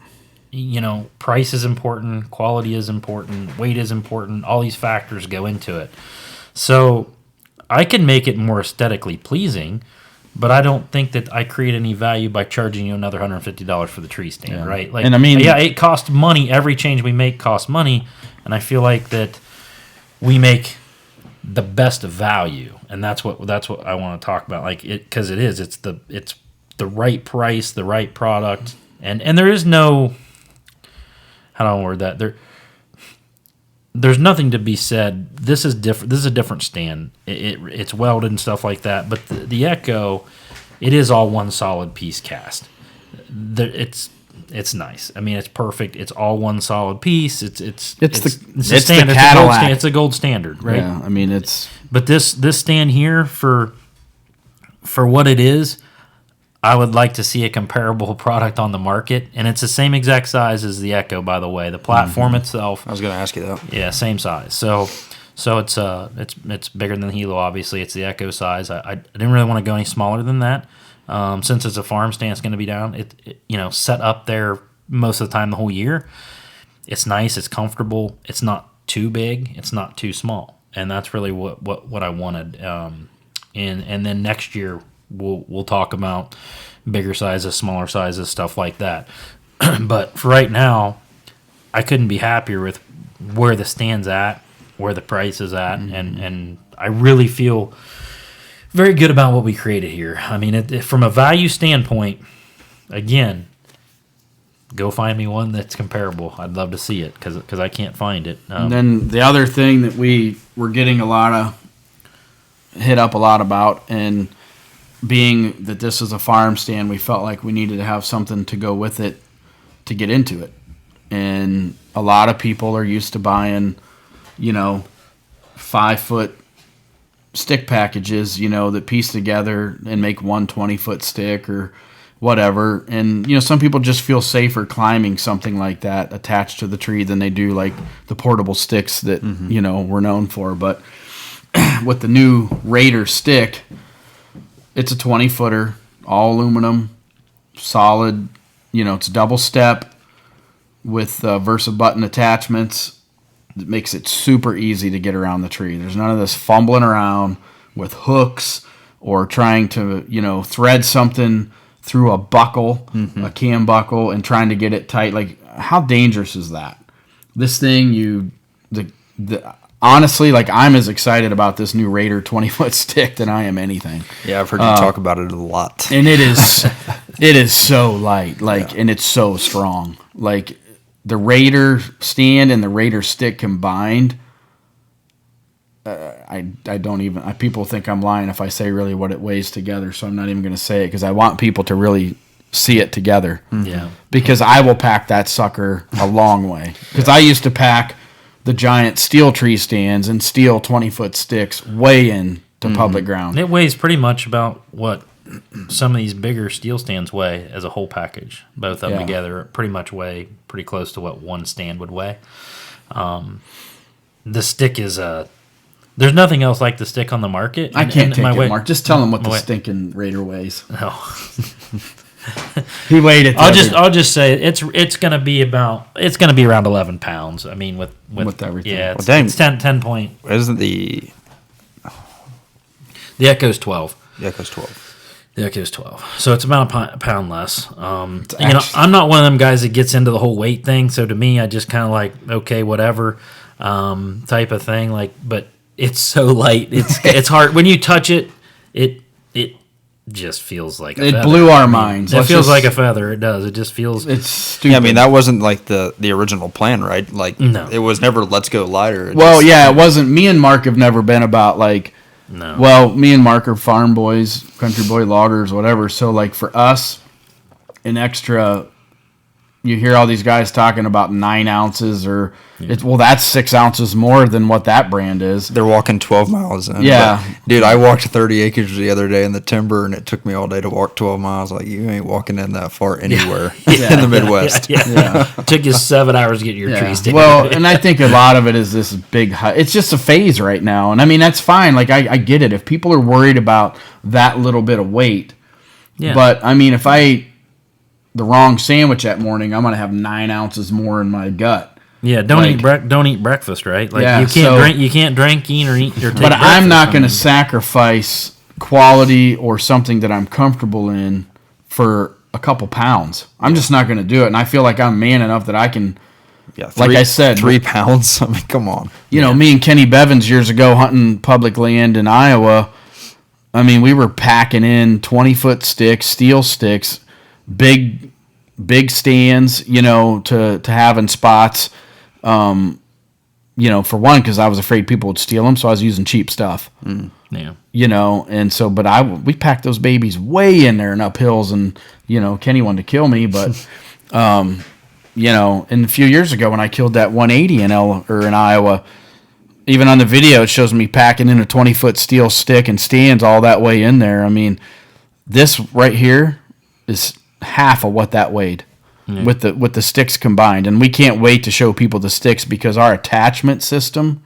S2: price is important, quality is important, weight is important. All these factors go into it. So I can make it more aesthetically pleasing, but I don't think that I create any value by charging you another $150 for the tree stand, right? Like,
S3: and
S2: it costs money. Every change we make costs money, and I feel like that we make the best value, and that's what I want to talk about. Like because it's the right price, the right product, and there is no, how do I word that? There's nothing to be said. This is different. This is a different stand. It's welded and stuff like that. But the Echo, it is all one solid piece cast. it's nice. I mean, it's perfect. It's all one solid piece. It's
S3: the
S2: standard.
S3: Cadillac.
S2: It's a gold standard, right?
S3: Yeah, I mean it's.
S2: But this stand here for what it is, I would like to see a comparable product on the market, and it's the same exact size as the Echo, by the way. The platform itself.
S1: I was going to ask you that.
S2: Yeah, same size. So it's bigger than the Hilo. Obviously, it's the Echo size. I didn't really want to go any smaller than that. Since it's a farm stand, it's going to be down. It set up there most of the time the whole year. It's nice. It's comfortable. It's not too big. It's not too small, and that's really what I wanted. And then next year we'll talk about bigger sizes, smaller sizes, stuff like that. But for right now, I couldn't be happier with where the stand's at, where the price is at, and I really feel very good about what we created here. I mean, from a value standpoint, again, go find me one that's comparable. I'd love to see it because I can't find it.
S3: And then the other thing that we were getting hit up a lot about, and being that this is a farm stand, we felt like we needed to have something to go with it to get into it. And a lot of people are used to buying, 5-foot stick packages, that piece together and make one 20-foot stick or whatever. And, some people just feel safer climbing something like that attached to the tree than they do like the portable sticks that, we're known for. But with the new Raider stick, it's a 20-footer, all aluminum, solid. It's double step with Versa button attachments. It makes it super easy to get around the tree. There's none of this fumbling around with hooks or trying to, thread something through a buckle, a cam buckle, and trying to get it tight. Like, how dangerous is that? This thing, honestly, like, I'm as excited about this new Raider 20-foot stick than I am anything.
S1: Yeah, I've heard you talk about it a lot.
S3: And it is so light, and it's so strong. Like, the Raider stand and the Raider stick combined, I don't even. People think I'm lying if I say really what it weighs together, so I'm not even going to say it because I want people to really see it together.
S2: Yeah.
S3: Because I will pack that sucker a long way. Because I used to pack the giant steel tree stands and steel 20-foot sticks way into public ground.
S2: It weighs pretty much about what some of these bigger steel stands weigh as a whole package. Both of them together pretty much weigh pretty close to what one stand would weigh. The stick is there's nothing else like the stick on the market.
S3: I can't take it, Mark. Just tell him what the stinking Raider weighs.
S2: Oh.
S3: He weighed it.
S2: I'll just say it's going to be around 11 pounds. I mean with
S3: everything.
S2: Yeah, it's 10 point.
S1: Isn't the
S2: Echo's 12?
S1: The Echo's 12.
S2: The Echo's 12. So it's about a pound less. I'm not one of them guys that gets into the whole weight thing. So to me, I just kind of like, okay, whatever, type of thing. Like, but it's so light. It's hard when you touch it. It just feels like a feather.
S3: It blew our minds.
S2: It feels like a feather. It does. It just feels.
S3: It's stupid.
S1: Yeah, I mean that wasn't like the original plan, right? Like,
S2: no.
S1: It was never let's go lighter.
S3: It wasn't. Me and Mark have never been about like.
S2: No.
S3: Well, me and Mark are farm boys, country boy loggers, whatever. So, like, for us, an extra, you hear all these guys talking about 9 ounces that's 6 ounces more than what that brand is.
S1: They're walking 12 miles in.
S3: Yeah.
S1: But, dude, I walked 30 acres the other day in the timber, and it took me all day to walk 12 miles. Like, you ain't walking in that far anywhere in the Midwest.
S2: Yeah. It took you 7 hours to get your trees together.
S3: Well, and I think a lot of it is this big it's just a phase right now. And, I mean, that's fine. Like, I get it. If people are worried about that little bit of weight. Yeah. But, I mean, if I ate the wrong sandwich that morning, I'm going to have 9 ounces more in my gut.
S2: Yeah, don't eat breakfast, right? Like you can't drink, eat, or take.
S3: But I'm not going to sacrifice quality or something that I'm comfortable in for a couple pounds. I'm just not going to do it, and I feel like I'm man enough that I can.
S1: Yeah,
S3: like I said,
S1: 3 pounds. I mean, come on.
S3: Me and Kenny Bevins years ago hunting public land in Iowa. I mean, we were packing in 20-foot sticks, steel sticks, big stands, to have in spots. For one, because I was afraid people would steal them, so I was using cheap stuff.
S2: Yeah.
S3: And so, but we packed those babies way in there and up hills, and Kenny wanted to kill me, but You know, and a few years ago when I killed that 180 in Iowa, even on the video it shows me packing in a 20-foot steel stick and stands all that way in there. I mean, this right here is half of what that weighed with the sticks combined, and we can't wait to show people the sticks because our attachment system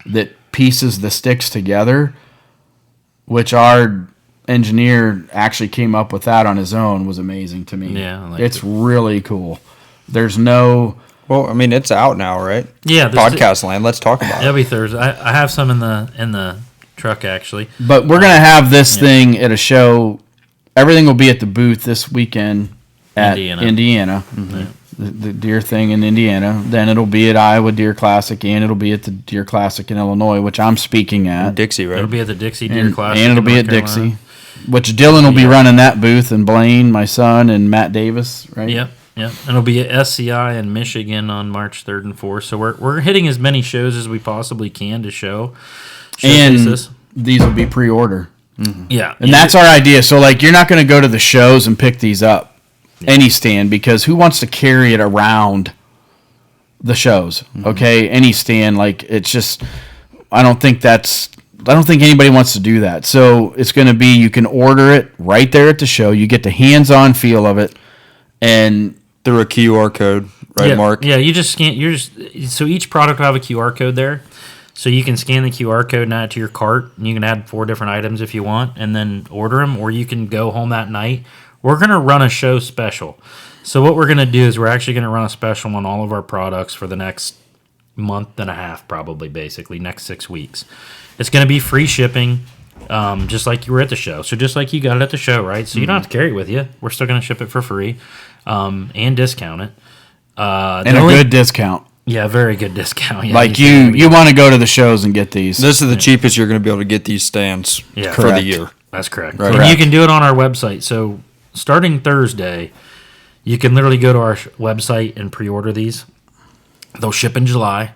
S3: that pieces the sticks together, which our engineer actually came up with that on his own, was amazing to me.
S2: Yeah,
S3: it's really cool. There's no...
S1: Well, I mean, it's out now, right?
S2: Yeah.
S1: Podcast land. Let's talk about
S2: It'll
S1: it.
S2: be Thursday. I have some in the truck, actually.
S3: But we're going to have this thing at a show. Everything will be at the booth this weekend at Indiana. The deer thing in Indiana. Then it'll be at Iowa Deer Classic, and it'll be at the Deer Classic in Illinois, which I'm speaking at.
S1: Dixie, right?
S2: It'll be at the Dixie Deer Classic.
S3: And it'll be at Dixie, which Dylon will be running that booth, and Blaine, my son, and Matt Davis, right?
S2: Yep. Yeah, and it'll be at SCI in Michigan on March 3rd and 4th. So we're hitting as many shows as we possibly can to showcase
S3: And
S2: this.
S3: these will be pre-order.
S2: Yeah.
S3: And that's our idea. So, like, you're not going to go to the shows and pick these up, any stand, because who wants to carry it around the shows, okay? Any stand, like, it's just, I don't think anybody wants to do that. So, it's going to be, you can order it right there at the show. You get the hands-on feel of it. And
S1: through a QR code, right,
S2: yeah,
S1: Mark?
S2: Yeah, you just scan. So each product will have a QR code there, so you can scan the QR code and add it to your cart, and you can add 4 different items if you want, and then order them, or you can go home that night. We're gonna run a show special. So what we're gonna do is we're actually gonna run a special on all of our products for the next month and a half, probably, basically next 6 weeks. It's gonna be free shipping. Just like you were at the show. So just like you got it at the show, right? So you don't have to carry it with you. We're still going to ship it for free and discount it.
S3: And a good discount.
S2: Yeah, very good discount. Yeah,
S3: like you want to go to the shows and get these.
S1: This is the cheapest you're going to be able to get these stands for the
S3: Correct.
S1: year.
S2: That's correct.
S1: Right.
S2: And you can do it on our website. So starting Thursday, you can literally go to our website and pre-order these. They'll ship in July.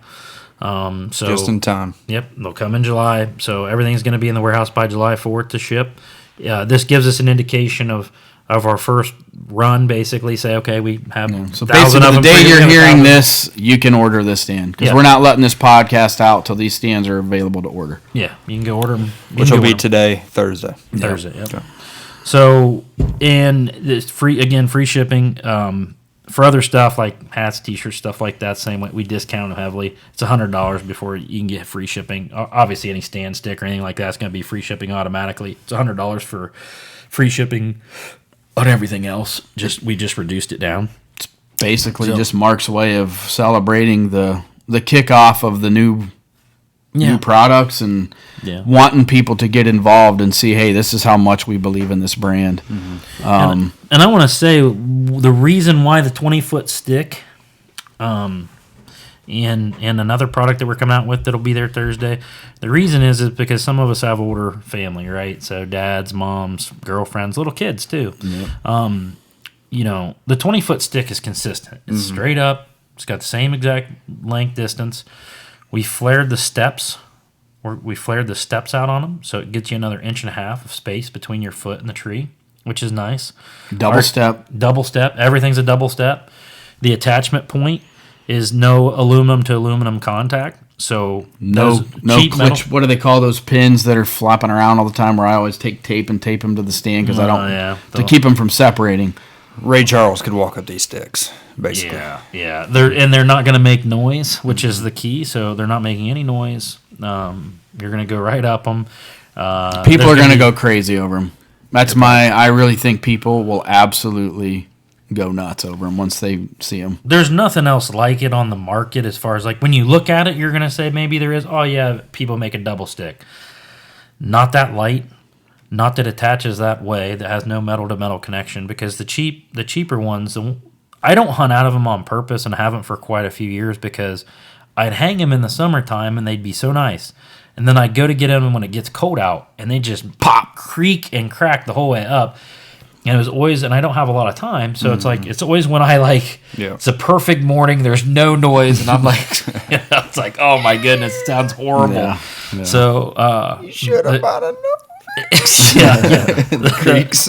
S2: So
S1: Just in time.
S2: Yep, they'll come in July. So everything's going to be in the warehouse by July 4th to ship. This gives us an indication of our first run, basically. Say, okay, we have
S3: So
S2: 1,000
S3: basically,
S2: of
S3: the
S2: them.
S3: day you're hearing
S2: 1,000.
S3: this, you can order this stand. Because we're not letting this podcast out till these stands are available to order.
S2: Yeah, you can go order them.
S1: Which will be today, Thursday.
S2: Thursday, yep. Okay. So, and it's free shipping. For other stuff like hats, t-shirts, stuff like that, same way, we discount them heavily. It's $100 before you can get free shipping. Obviously, any stand stick or anything like that's going to be free shipping automatically. It's $100 for free shipping on everything else. We just reduced it down.
S3: It's basically just Mark's way of celebrating the kickoff of the new products and wanting people to get involved and see, hey, this is how much we believe in this brand.
S2: And I want to say the reason why the 20-foot stick and another product that we're coming out with that'll be there Thursday, the reason is because some of us have older family, right? So dads, moms, girlfriends, little kids too. Yep. The 20-foot stick is consistent. It's straight up. It's got the same exact length distance. We flared the steps. We flared the steps out on them, so it gets you another 1.5 inches of space between your foot and the tree, which is nice.
S3: Double step.
S2: Everything's a double step. The attachment point is no aluminum to aluminum contact. So
S3: no glitch. What do they call those pins that are flopping around all the time? Where I always take tape and tape them to the stand because I don't to keep them from separating.
S1: Ray Charles could walk up these sticks, basically.
S2: Yeah. They're not going to make noise, which is the key. So they're not making any noise. You're going to go right up them.
S3: People are going to go crazy over them. I really think people will absolutely go nuts over them once they see them.
S2: There's nothing else like it on the market as far as like when you look at it, you're going to say maybe there is. Oh yeah, people make a double stick. Not that light. Not that attaches that way, that has no metal to metal connection, because the cheaper ones, I don't hunt out of them on purpose and haven't for quite a few years because I'd hang them in the summertime and they'd be so nice. And then I'd go to get them when it gets cold out and they just pop, creak, and crack the whole way up. And it was always, and I don't have a lot of time, so it's always when it's a perfect morning, there's no noise, and I'm like, it's like, oh my goodness, it sounds horrible. Yeah. So,
S1: you should have bought a
S2: the creaks.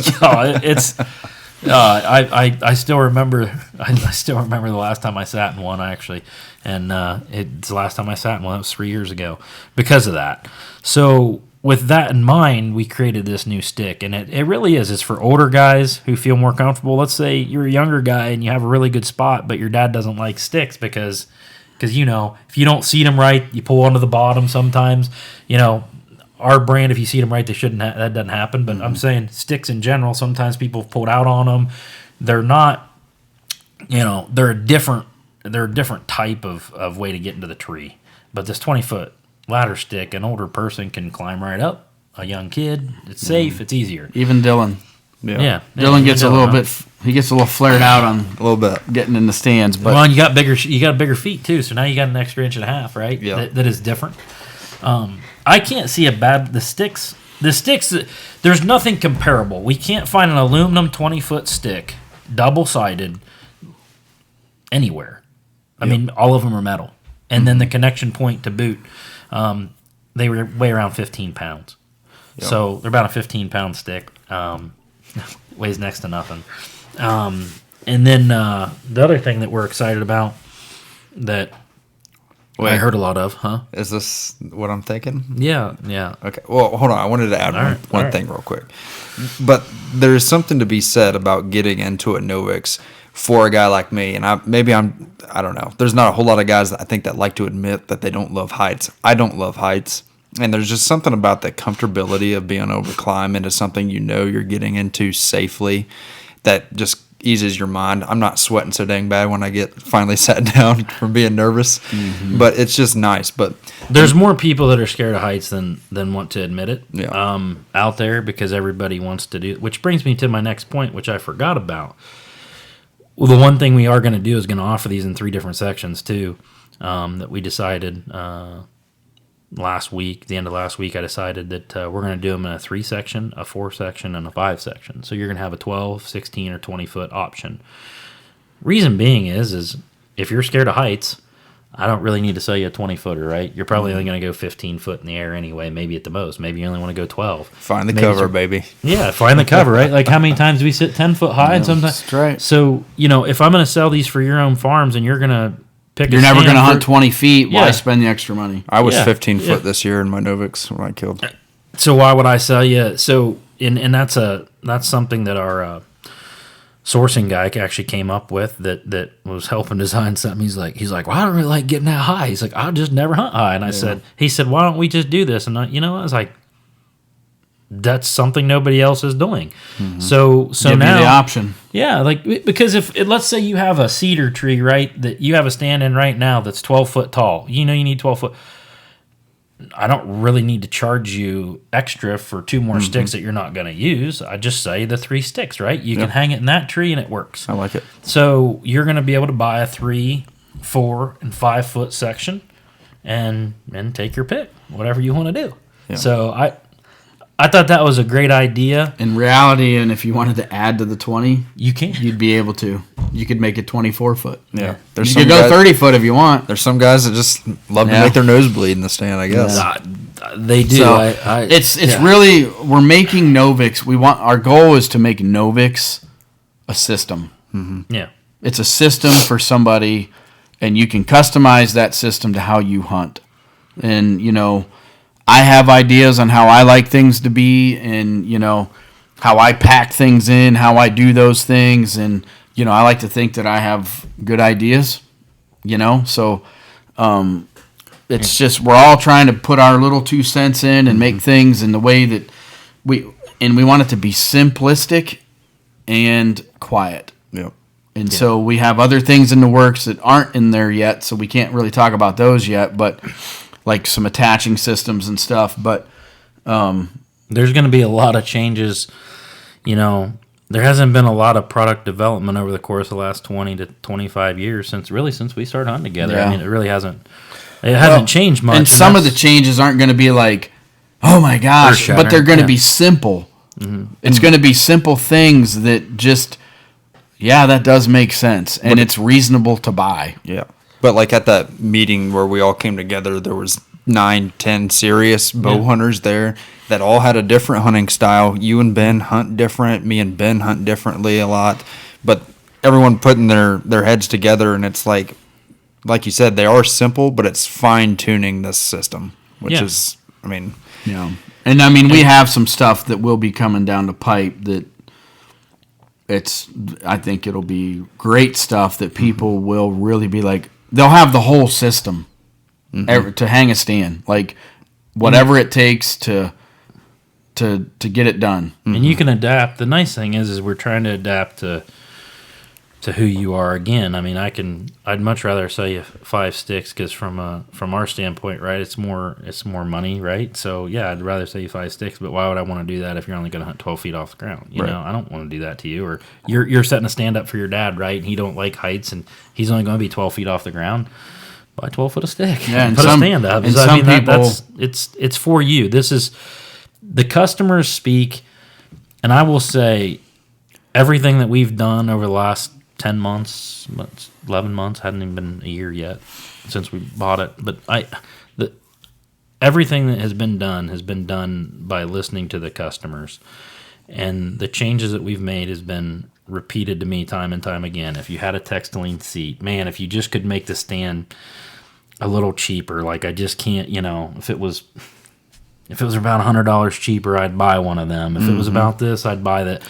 S2: I still remember. I still remember the last time I sat in one actually, and it's the last time I sat in one. That was 3 years ago because of that. So with that in mind, we created this new stick, and it really is. It's for older guys who feel more comfortable. Let's say you're a younger guy and you have a really good spot, but your dad doesn't like sticks because if you don't seat them right, you pull onto the bottom sometimes. Our brand, if you seat them right, they shouldn't. That doesn't happen. But I'm saying sticks in general. Sometimes people have pulled out on them. They're not. They're a different type of way to get into the tree. But this 20-foot ladder stick, an older person can climb right up. A young kid, it's safe. It's easier.
S3: Even Dylan.
S2: Yeah.
S3: Dylan gets a little bit. He gets a little flared out on
S1: a little bit
S3: getting in the stands. But
S2: and you got bigger feet too. So now you got an extra 1.5 inches, right?
S1: Yeah.
S2: That is different. I can't see the sticks, there's nothing comparable. We can't find an aluminum 20-foot stick, double-sided, anywhere. I mean, all of them are metal. And then the connection point to boot, they weigh around 15 pounds. Yep. So they're about a 15-pound stick. Weighs next to nothing. And then the other thing that we're excited about that I heard a lot of, huh?
S1: Is this what I'm thinking?
S2: Yeah.
S1: Okay. Well, hold on. I wanted to add one thing real quick. But there's something to be said about getting into a Novix for a guy like me. And I don't know. There's not a whole lot of guys that I think that like to admit that they don't love heights. I don't love heights. And there's just something about the comfortability of being able to climb into something you're getting into safely that just eases your mind. I'm not sweating so dang bad when I get finally sat down from being nervous, but it's just nice. But
S2: there's more people that are scared of heights than want to admit it
S1: out
S2: there, because everybody wants to do. Which brings me to my next point, which I forgot about. Well, the one thing we are going to do is going to offer these in 3 different sections too. That we decided last week, the end of last week, I decided that we're going to do them in a 3-section, a 4-section, and a 5-section. So you're going to have a 12, 16, or 20-foot option. Reason being is if you're scared of heights, I don't really need to sell you a 20-footer, right? You're probably only going to go 15 foot in the air anyway, maybe at the most. Maybe you only want to go 12.
S1: Find the cover, baby.
S2: Yeah, find the cover, right? Like how many times do we sit 10 foot high and sometimes?
S3: That's right.
S2: So, if I'm going to sell these for your own farms and you're going to
S3: you're never going to hunt 20 feet. Why spend the extra money?
S1: I was 15 foot this year in my Novix when I killed.
S2: So why would I sell you? So and that's something that our sourcing guy actually came up with that was helping design something. He's like, well, I don't really like getting that high. He's like, I'll just never hunt high. And he said, why don't we just do this? And I was like, that's something nobody else is doing. Mm-hmm. So
S3: give
S2: now
S3: you the option.
S2: Yeah, because if let's say you have a cedar tree, right, that you have a stand in right now that's 12 foot tall. You need 12 foot. I don't really need to charge you extra for 2 more sticks that you're not going to use. I just say the 3 sticks, right? You can hang it in that tree and it works.
S1: I like it.
S2: So you're going to be able to buy a 3, 4, and 5 foot section and take your pick, whatever you want to do. Yeah. So I thought that was a great idea.
S3: In reality, and if you wanted to add to the 20,
S2: you can.
S3: You'd be able to. You could make it 24 foot.
S1: Yeah.
S3: You could go 30 foot if you want.
S1: There's some guys that just love to make their nose bleed in the stand, I guess.
S2: They do.
S3: So it's really, we're making Novix. Our goal is to make Novix a system.
S2: Mm-hmm. Yeah.
S3: It's a system for somebody, and you can customize that system to how you hunt. And, I have ideas on how I like things to be, and how I pack things in, how I do those things, and I like to think that I have good ideas. So it's just we're all trying to put our little 2 cents in and make things in the way that we want it to be simplistic and quiet.
S1: Yep.
S3: And so we have other things in the works that aren't in there yet, so we can't really talk about those yet, but like some attaching systems and stuff, but
S2: there's going to be a lot of changes. There hasn't been a lot of product development over the course of the last 20 to 25 years since we started hunting together. Yeah. I mean, it really hasn't. It hasn't changed much.
S3: And some of the changes aren't going to be like, oh my gosh, but they're going to be simple. Mm-hmm. It's going to be simple things that just, that does make sense, and it's reasonable to buy.
S1: Yeah. But like at that meeting where we all came together, there was 9, 10 serious bow hunters there that all had a different hunting style. You and Ben hunt different. Me and Ben hunt differently a lot. But everyone putting their heads together, and it's like you said, they are simple, but it's fine-tuning this system, which is, I mean...
S3: Yeah. And, I mean, we have some stuff that will be coming down the pipe that I think it'll be great stuff that people will really be like, they'll have the whole system to hang a stand. Like, whatever it takes to get it done.
S2: And you can adapt. The nice thing is we're trying to adapt to who you are again. I mean, I'd much rather sell you 5 sticks because from our standpoint, right, it's more money, right? So yeah, I'd rather sell you 5 sticks, but why would I want to do that if you're only going to hunt 12 feet off the ground? You know, I don't want to do that to you. Or you're setting a stand up for your dad, right? And he don't like heights, and he's only going to be 12 feet off the ground. Buy 12 foot of stick.
S3: Yeah, and
S2: put a stand up.
S3: And
S2: I mean,
S3: people,
S2: it's for you. This is the customers speak, and I will say everything that we've done over the last 10 months, 11 months, hadn't even been a year yet since we bought it. But everything that has been done by listening to the customers. And the changes that we've made has been repeated to me time and time again. If you had a textiling seat, man, if you just could make the stand a little cheaper, like I just can't, you know, if it was about $100 cheaper, I'd buy one of them. If it was about this, I'd buy that.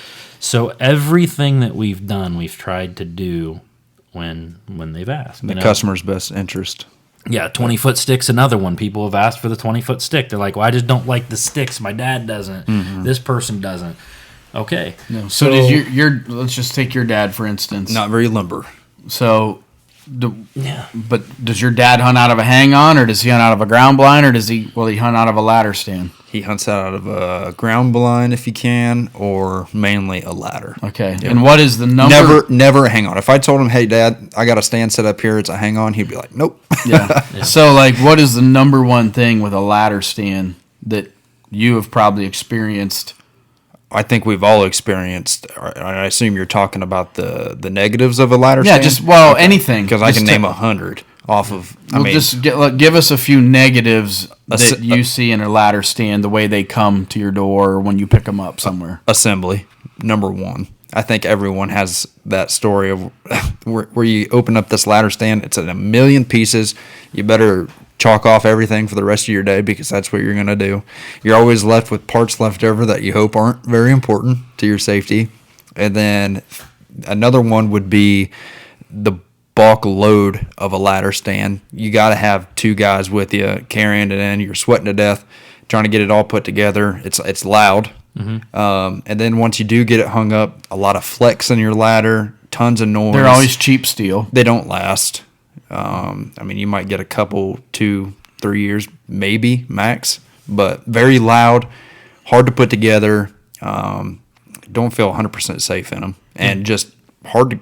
S2: So everything that we've done, we've tried to do when they've asked.
S1: The customer's best interest.
S2: Yeah, 20-foot stick's another one. People have asked for the 20-foot stick. They're like, well, I just don't like the sticks. My dad doesn't. This person doesn't. Okay.
S3: No. So did your let's just take your dad, for instance.
S1: Not very limber.
S3: So, but does your dad hunt out of a hang-on, or does he hunt out of a ground blind, or will he hunt out of a ladder stand?
S1: He hunts out of a ground blind if he can, or mainly a ladder.
S3: Okay. Yep. And what is the number?
S1: Never a hang on. If I told him, hey, Dad, I got a stand set up here, it's a hang on, he'd be like, nope.
S3: Yeah. So, like, what is the number one thing with a ladder stand that you have probably experienced?
S1: I think we've all experienced. I assume you're talking about the negatives of a ladder stand?
S3: Yeah, anything.
S1: Because I can name 100 off of.
S3: Just give us a few negatives that you see in a ladder stand, the way they come to your door or when you pick them up somewhere.
S1: Assembly, number one. I think everyone has that story of where you open up this ladder stand. It's in a million pieces. You better chalk off everything for the rest of your day because that's what you're going to do. You're always left with parts left over that you hope aren't very important to your safety. And then another one would be the bulk load of a ladder stand. You got to have 2 guys with you carrying it in. You're sweating to death trying to get it all put together. It's loud. And then once you do get it hung up, a lot of flex in your ladder, tons of noise.
S3: They're always cheap steel.
S1: They don't last. I mean, you might get a couple, 2-3 years, maybe max, but very loud, hard to put together. Don't feel 100% safe in them, and just hard to,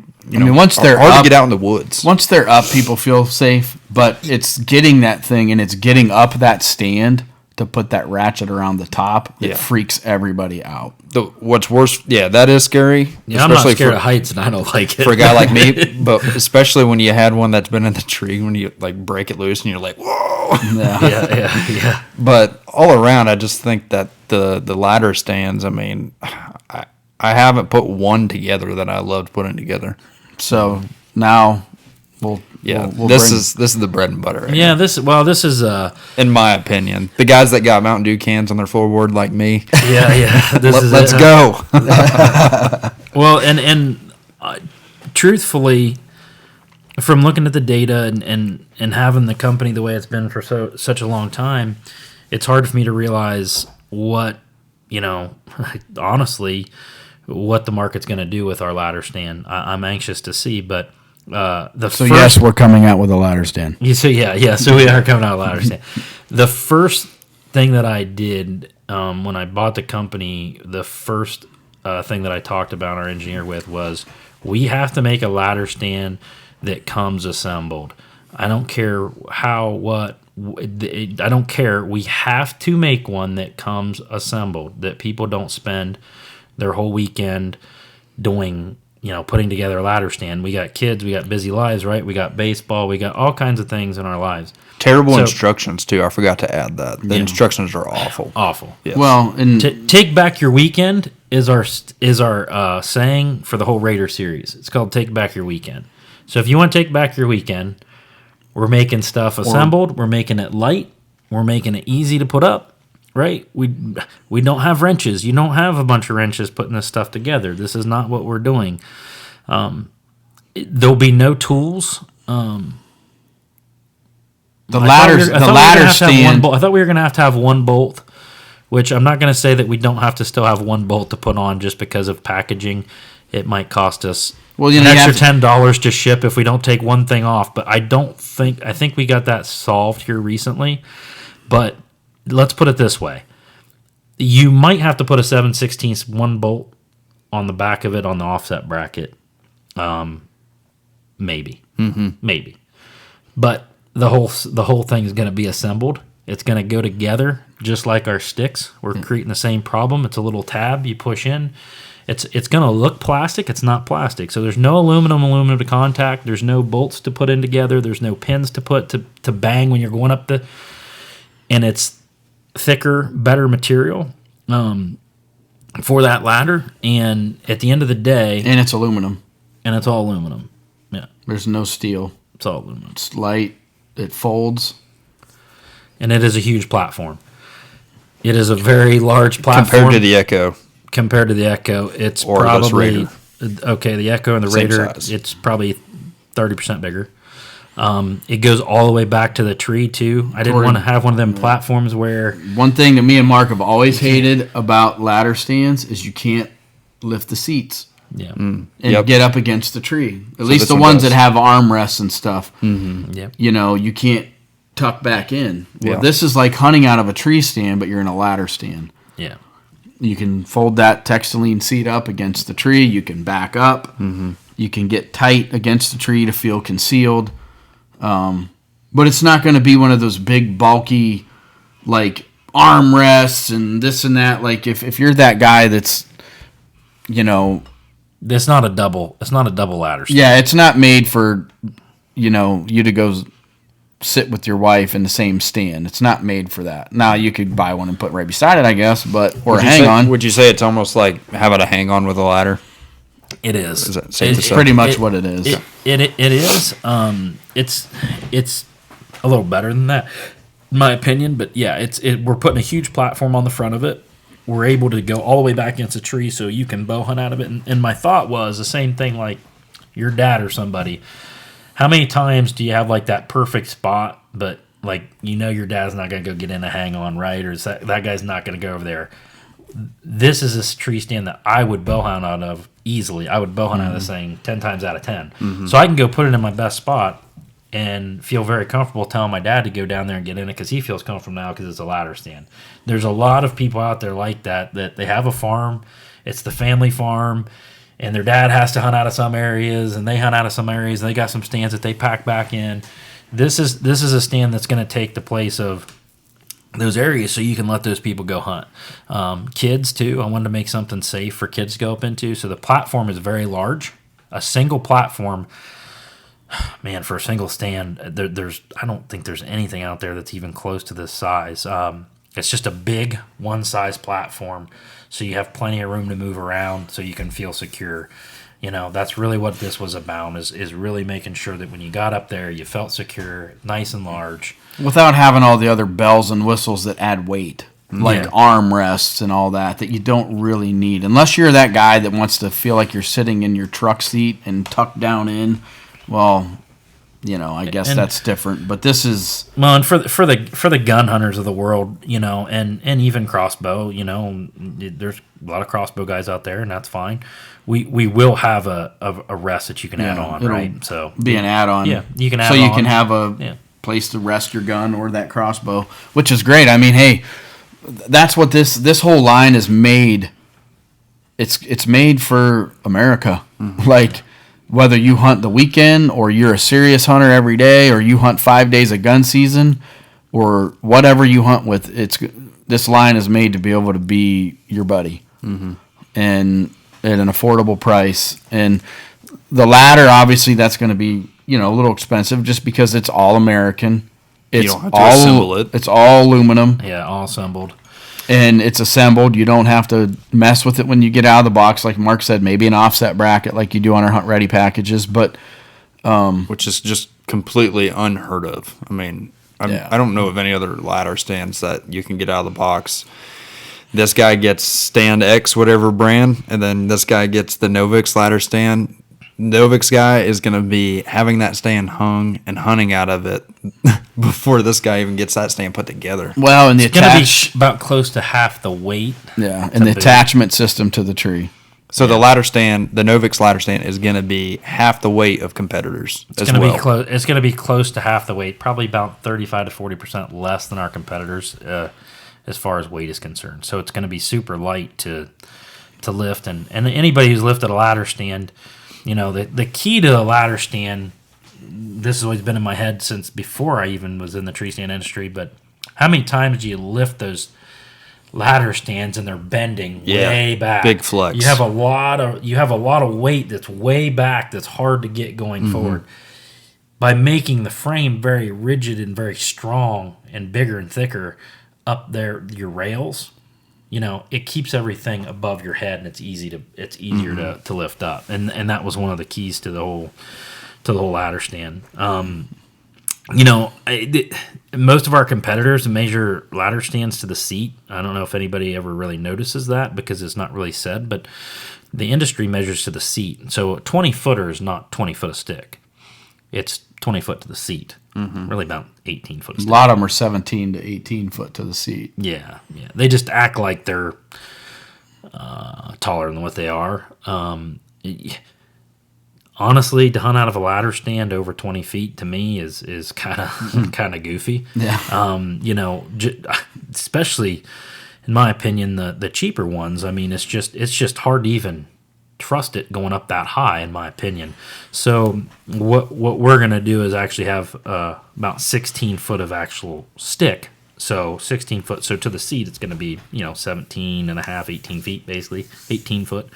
S3: once they're
S1: hard
S3: up,
S1: to get out in the woods.
S3: Once they're up, people feel safe, but it's getting that thing and it's getting up that stand to put that ratchet around the top. It freaks everybody out.
S1: What's worse, that is scary.
S2: Yeah, I'm not scared of heights, and I don't like it.
S1: For a guy like me, but especially when you had one that's been in the tree, when you like break it loose and you're like, whoa.
S2: Yeah.
S1: But all around, I just think that the ladder stands, I mean, I haven't put one together that I loved putting together.
S3: So now
S1: this is the bread and butter.
S2: This is
S1: in my opinion, the guys that got Mountain Dew cans on their floorboard like me.
S2: Let's
S1: go.
S2: Well, and truthfully, from looking at the data and having the company the way it's been for such a long time, it's hard for me to realize what honestly what the market's going to do with our ladder stand. I'm anxious to see, but.
S3: Yes, we're coming out with a ladder stand.
S2: So we are coming out with a ladder stand. The first thing that I did when I bought the company, the first thing that I talked about our engineer with was we have to make a ladder stand that comes assembled. I don't care I don't care. We have to make one that comes assembled, that people don't spend their whole weekend doing putting together a ladder stand. We got kids, we got busy lives, right? We got baseball, we got all kinds of things in our lives.
S1: Terrible instructions too. I forgot to add that. The instructions are awful.
S2: Awful.
S1: Yes.
S3: Well, and
S2: Take Back Your Weekend is our saying for the whole Raider series. It's called Take Back Your Weekend. So if you want to take back your weekend, we're making stuff assembled. We're making it light. We're making it easy to put up. Right? We don't have wrenches. You don't have a bunch of wrenches putting this stuff together. This is not what we're doing. There'll be no tools.
S3: the ladder stand.
S2: I thought we were going to have one bolt, which I'm not going to say that we don't have to still have one bolt to put on just because of packaging. It might cost us an extra $10 to ship if we don't take one thing off. But I think we got that solved here recently. But let's put it this way. You might have to put a 7/16 one bolt on the back of it on the offset bracket. Maybe. Mm-hmm. Maybe. But the whole thing is going to be assembled. It's going to go together just like our sticks. We're creating the same problem. It's a little tab you push in. It's going to look plastic. It's not plastic. So there's no aluminum to contact. There's no bolts to put in together. There's no pins to put to bang when you're going up the... And it's thicker, better material for that ladder. And at the end of the day...
S3: And it's aluminum.
S2: And it's all aluminum. Yeah.
S3: There's no steel.
S2: It's all aluminum.
S3: It's light. It folds.
S2: And it is a huge platform. It is a very large platform.
S1: Compared to the Echo.
S2: It's
S1: or
S2: probably...
S1: Raider.
S2: Okay, the Echo and the
S1: Same
S2: Raider,
S1: size.
S2: it's probably 30% bigger. It goes all the way back to the tree, too. I didn't want to have one of them platforms where...
S3: One thing that me and Mark have always hated about ladder stands is you can't lift the seats.
S2: Yeah.
S3: And get up against the tree. At least
S1: this
S3: the
S1: one
S3: ones
S1: does.
S3: that have armrests and stuff.
S2: Mm-hmm. Yep.
S3: You can't tuck back in. Well,
S1: Yeah.
S3: this is like hunting out of a tree stand, but you're in a ladder stand.
S2: Yeah.
S3: You can fold that Textiline seat up against the tree. You can back up.
S1: Mm-hmm.
S3: You can get tight against the tree to feel concealed. But it's not going to be one of those big, bulky, like, armrests and this and that. Like, if you're that guy that's,
S2: It's not a double ladder stand.
S3: Yeah, it's not made for, you to go sit with your wife in the same stand. It's not made for that. Now, you could buy one and put right beside it, I guess, or hang on.
S1: Would you say it's almost like having a hang on with a ladder?
S2: It is.
S1: Is that safe to say?
S3: Pretty much what it is.
S2: It is. It's a little better than that, in my opinion. But yeah, we're putting a huge platform on the front of it. We're able to go all the way back against a tree, so you can bow hunt out of it. And my thought was the same thing, like your dad or somebody. How many times do you have like that perfect spot, but like your dad's not gonna go get in a hang on, right? Or that guy's not gonna go over there. This is a tree stand that I would bow hunt out of easily. I would bow hunt out of this thing 10 times out of 10. Mm-hmm. So I can go put it in my best spot and feel very comfortable telling my dad to go down there and get in it because he feels comfortable now because it's a ladder stand. There's a lot of people out there like that they have a farm. It's the family farm, and their dad has to hunt out of some areas, and they hunt out of some areas. And they got some stands that they pack back in. This is a stand that's going to take the place of those areas so you can let those people go hunt. Kids, too. I wanted to make something safe for kids to go up into. So the platform is very large. A single platform, man, for a single stand, I don't think there's anything out there that's even close to this size. It's just a big one-size platform, so you have plenty of room to move around so you can feel secure. That's really what this was about, is really making sure that when you got up there, you felt secure, nice and large.
S3: Without having all the other bells and whistles that add weight, like armrests and all that you don't really need. Unless you're that guy that wants to feel like you're sitting in your truck seat and tucked down in, well, I guess that's different. But this is...
S2: Well, and for the gun hunters of the world, and even crossbow, there's a lot of crossbow guys out there, and that's fine. We will have a rest that you can add on, right? So
S3: be an add-on.
S2: Yeah, you can add
S3: so
S2: on.
S3: you can have a place to rest your gun or that crossbow, which is great. I mean, hey, that's what this whole line is made. It's made for America. Mm-hmm. Like, whether you hunt the weekend or you're a serious hunter every day or you hunt 5 days of gun season or whatever you hunt with, this line is made to be able to be your buddy. Mm-hmm. And at an affordable price. And the ladder, obviously, that's going to be, a little expensive just because it's all American. It's
S1: you don't have to assemble it.
S3: It's all aluminum.
S2: Yeah, all assembled.
S3: And it's assembled. You don't have to mess with it when you get out of the box. Like Mark said, maybe an offset bracket like you do on our Hunt Ready packages. But
S1: which is just completely unheard of. I mean, I don't know of any other ladder stands that you can get out of the box. This guy gets stand X, whatever brand, and then this guy gets the Novix ladder stand. Novix guy is going to be having that stand hung and hunting out of it before this guy even gets that stand put together.
S3: Well, and
S2: it's going to be about close to half the weight.
S3: Yeah, and the attachment system to the tree.
S1: So the ladder stand, the Novix ladder stand, is going to be half the weight of competitors.
S2: It's going to be close to half the weight, probably about 35 to 40% less than our competitors as far as weight is concerned. So it's going to be super light to lift, and anybody who's lifted a ladder stand. The key to a ladder stand, this has always been in my head since before I even was in the tree stand industry, but how many times do you lift those ladder stands and they're bending way back?
S1: Big flex.
S2: You have a lot of weight that's way back that's hard to get going forward. By making the frame very rigid and very strong and bigger and thicker up there, your rails, it keeps everything above your head, and it's easier to lift up, and that was one of the keys to the whole ladder stand. Most of our competitors measure ladder stands to the seat. I don't know if anybody ever really notices that because it's not really said, but the industry measures to the seat. So a 20-footer is not 20 foot of stick; it's 20 foot to the seat. Really about 18 foot.
S3: A lot of them are 17 to 18 foot to the seat.
S2: Yeah. They just act like they're taller than what they are. Honestly, to hunt out of a ladder stand over 20 feet to me is kind of goofy.
S3: Yeah.
S2: Especially in my opinion, the cheaper ones. I mean, it's just hard to even trust it going up that high, in my opinion. So what we're gonna do is actually have about 16 foot of actual stick. So 16 foot. So to the seat, it's gonna be 17 and a half, 18 feet, basically 18 foot,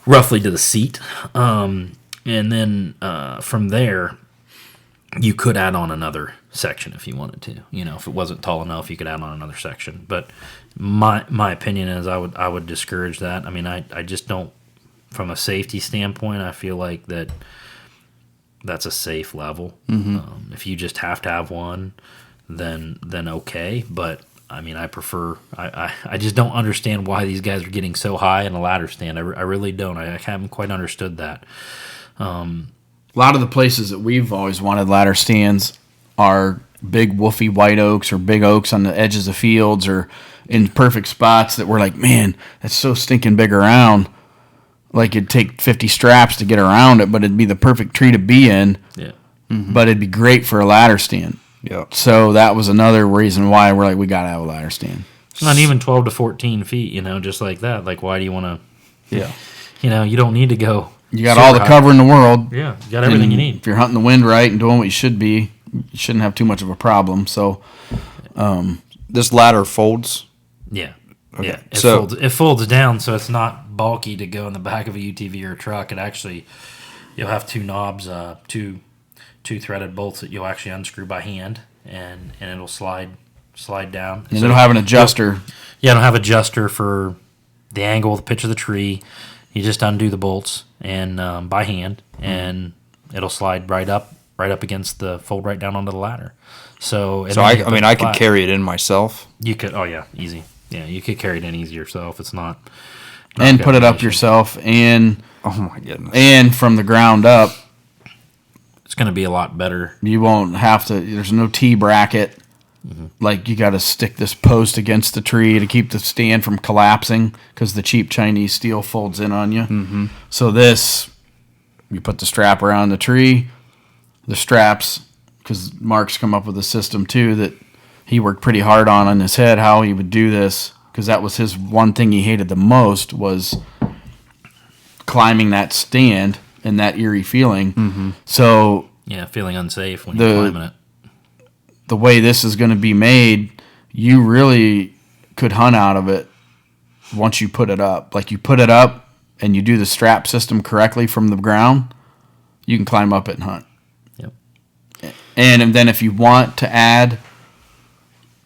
S2: roughly to the seat. And then from there, you could add on another section if you wanted to. If it wasn't tall enough, you could add on another section. But my opinion is I would discourage that. I mean, I just don't. From a safety standpoint, I feel like that's a safe level. If you just have to have one, then okay. But I mean, I prefer. I just don't understand why these guys are getting so high in a ladder stand. I really don't. I haven't quite understood that.
S3: A lot of the places that we've always wanted ladder stands are big woofy white oaks or big oaks on the edges of fields or in perfect spots that we're like, man, that's so stinking big around. Like it'd take 50 straps to get around it, but it'd be the perfect tree to be in.
S2: Yeah.
S3: But it'd be great for a ladder stand.
S1: Yeah.
S3: So that was another reason why we're like, we got to have a ladder stand.
S2: Not even 12 to 14 feet, just like that. Like, why do you want
S3: to?
S2: Yeah. You don't need to go.
S3: You got all the cover in the world.
S2: Yeah. You got everything you need.
S3: If you're hunting the wind right and doing what you should be, you shouldn't have too much of a problem. So,
S1: this ladder folds.
S2: Yeah.
S1: Okay.
S2: Yeah. It folds down, so it's not bulky to go in the back of a UTV or a truck. It actually, you'll have two knobs, two threaded bolts that you'll actually unscrew by hand, and it'll slide down.
S3: And it'll have an adjuster.
S2: Yeah, it'll have an adjuster for the angle, the pitch of the tree. You just undo the bolts and by hand, and it'll slide right up against the fold right down onto the ladder. So
S1: I could carry it in myself.
S2: You could. Oh yeah, easy. Yeah, you could carry it in easy yourself. It's not
S3: and put it up yourself, and
S1: oh my goodness,
S3: and from the ground up,
S2: it's going to be a lot better.
S3: You won't have to. There's no T bracket. Like you got to stick this post against the tree to keep the stand from collapsing because the cheap Chinese steel folds in on you. So this, you put the strap around the tree, the straps, because Mark's come up with a system too that he worked pretty hard on in his head how he would do this, because that was his one thing he hated the most was climbing that stand and that eerie feeling. So
S2: yeah, feeling unsafe when you're climbing it.
S3: The way this is going to be made, you really could hunt out of it once you put it up. Like you put it up and you do the strap system correctly from the ground, you can climb up it and hunt.
S2: Yep.
S3: And then if you want to add,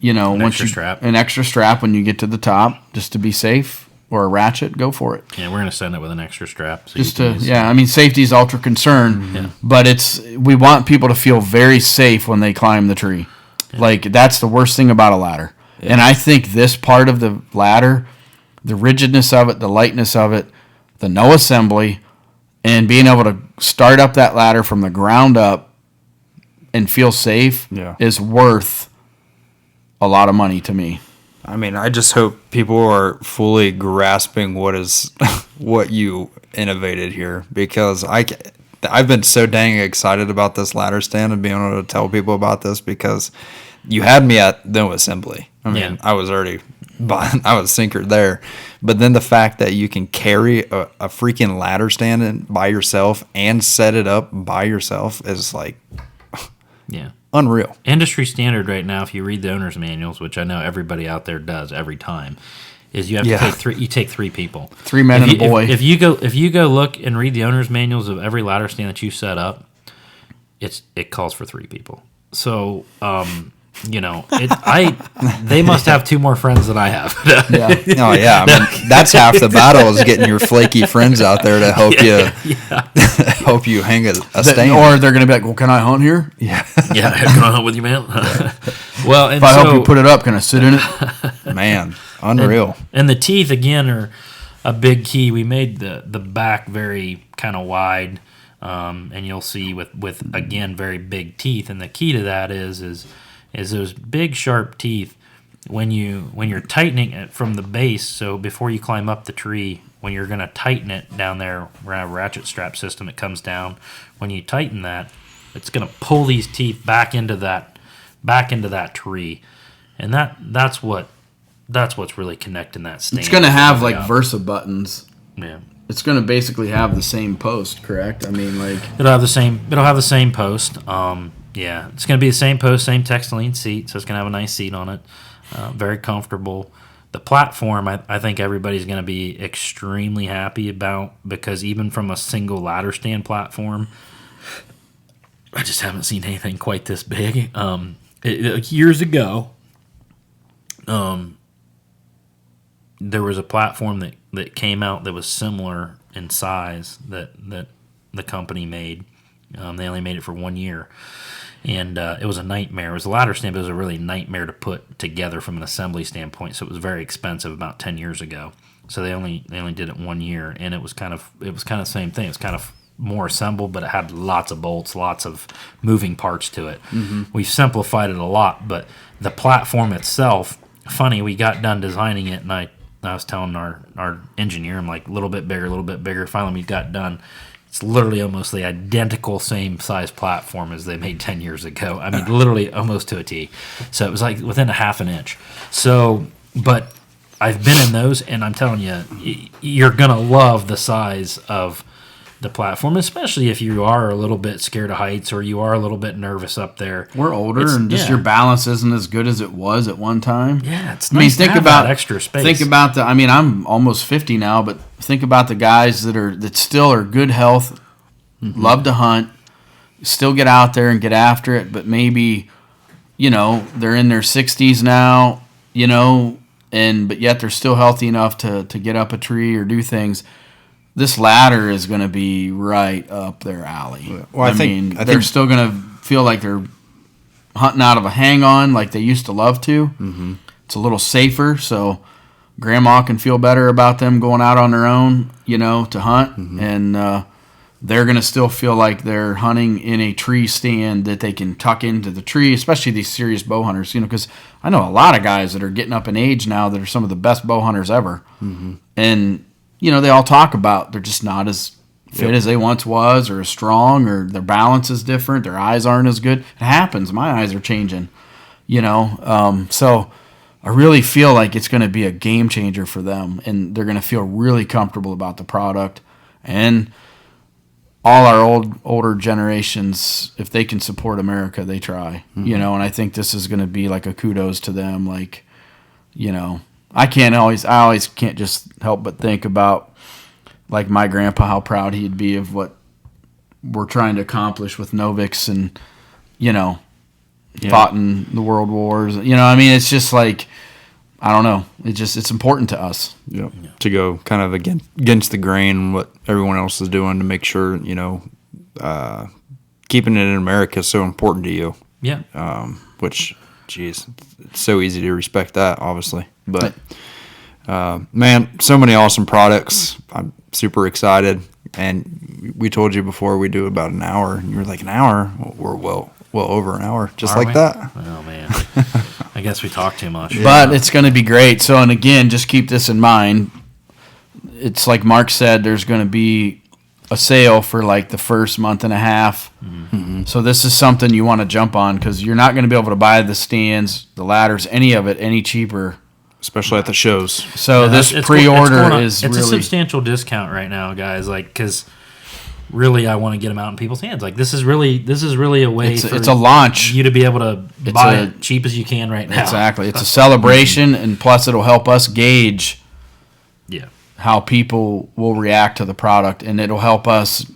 S3: an extra strap when you get to the top, just to be safe, or a ratchet, go for it.
S2: Yeah, we're gonna send it with an extra strap. So
S3: safety is ultra concern, but we want people to feel very safe when they climb the tree. Yeah. Like, that's the worst thing about a ladder. Yeah. And I think this part of the ladder, the rigidness of it, the lightness of it, the no assembly, and being able to start up that ladder from the ground up and feel safe is worth a lot of money to me.
S1: I mean, I just hope people are fully grasping what you innovated here, because I've been so dang excited about this ladder stand and being able to tell people about this, because you had me at no assembly. I mean, I was already I was sinkered there. But then the fact that you can carry a freaking ladder stand by yourself and set it up by yourself is like unreal.
S2: Industry standard right now, if you read the owner's manuals, which I know everybody out there does every time, is you have to take three. You take 3 people,
S3: 3 men and a boy.
S2: If you go look and read the owner's manuals of every ladder stand that you set up, it calls for 3 people. So they must have 2 more friends than I have.
S1: Oh yeah, I mean, that's half the battle, is getting your flaky friends out there to help you help you hang a stand.
S3: Or they're gonna be like, well, can I hunt here?
S2: Yeah, can I hunt with you, man? Well, and
S3: if I help you put it up, can I sit in it?
S1: Man, unreal.
S2: And the teeth again are a big key. We made the back very kind of wide, and you'll see with again very big teeth. And the key to that is those big sharp teeth when you're tightening it from the base. So before you climb up the tree, when you're going to tighten it down there, we're going to have a ratchet strap system that comes down. When you tighten that, it's going to pull these teeth back into that tree, and that's what's really connecting that stand.
S3: It's going to have like Versa buttons.
S2: Yeah.
S3: It's going to basically have the same post, correct? I mean, like,
S2: it'll have the same post. Yeah, it's going to be the same post, same Textiline seat, so it's going to have a nice seat on it. Very comfortable. The platform, I think everybody's going to be extremely happy about, because even from a single ladder stand platform, I just haven't seen anything quite this big. Years ago, there was a platform that came out that was similar in size that the company made. They only made it for 1 year. And it was a nightmare. It was a ladder stand, but it was a really nightmare to put together from an assembly standpoint. So it was very expensive about 10 years ago. So they only did it 1 year, and it was kind of the same thing. It was kind of more assembled, but it had lots of bolts, lots of moving parts to it. Mm-hmm. We've simplified it a lot, but the platform itself, funny, we got done designing it, and I was telling our engineer, I'm like, a little bit bigger. Finally, we got done. It's literally almost the identical same size platform as they made 10 years ago. I mean, literally almost to a T. So it was like within a half an inch. So, but I've been in those, and I'm telling you, you're going to love the size of the platform, especially if you are a little bit scared of heights or you are a little bit nervous up there.
S3: We're older, and just your balance isn't as good as it was at one time.
S2: Yeah, it's nice to have that extra space.
S3: Think about I'm almost 50 now, but think about the guys that still are good health, love to hunt, still get out there and get after it, but maybe, they're in their 60s now, but yet they're still healthy enough to get up a tree or do things. This ladder is going to be right up their alley. Well, I think they're still going to feel like they're hunting out of a hang-on like they used to love to. Mm-hmm. It's a little safer, so Grandma can feel better about them going out on their own, to hunt. Mm-hmm. And they're going to still feel like they're hunting in a tree stand that they can tuck into the tree, especially these serious bow hunters, because I know a lot of guys that are getting up in age now that are some of the best bow hunters ever. Mm-hmm. And they all talk about they're just not as fit as they once was, or as strong, or their balance is different, their eyes aren't as good. It happens. My eyes are changing, so I really feel like it's going to be a game changer for them, and they're going to feel really comfortable about the product. And all our older generations, if they can support America, they try, and I think this is going to be like a kudos to them. Like, I always can't just help but think about like my grandpa, how proud he'd be of what we're trying to accomplish with Novix and, fought in the world wars. I mean, it's just like, I don't know. It's important to us.
S1: Yeah. To go kind of against the grain, what everyone else is doing to make sure, keeping it in America is so important to you.
S2: Yeah.
S1: Which, geez, it's so easy to respect that, obviously. But, man, so many awesome products. I'm super excited. And we told you before we do about an hour. And you were like, an hour? We're well over an hour, just like that.
S2: Oh, man. I guess we talked too much.
S3: But it's going to be great. So, and again, just keep this in mind. It's like Mark said, there's going to be a sale for like the first month and a half. Mm-hmm. So this is something you want to jump on because you're not going to be able to buy the stands, the ladders, any of it, any cheaper.
S1: Especially at the shows.
S3: So this pre-order is
S2: it's
S3: really...
S2: a substantial discount right now, guys. Like, because really, I want to get them out in people's hands. Like, this is really a way for
S3: it's a launch.
S2: You to be able to buy it cheap as you can right now.
S3: Exactly. It's a celebration, and plus it'll help us gauge how people will react to the product, and it'll help us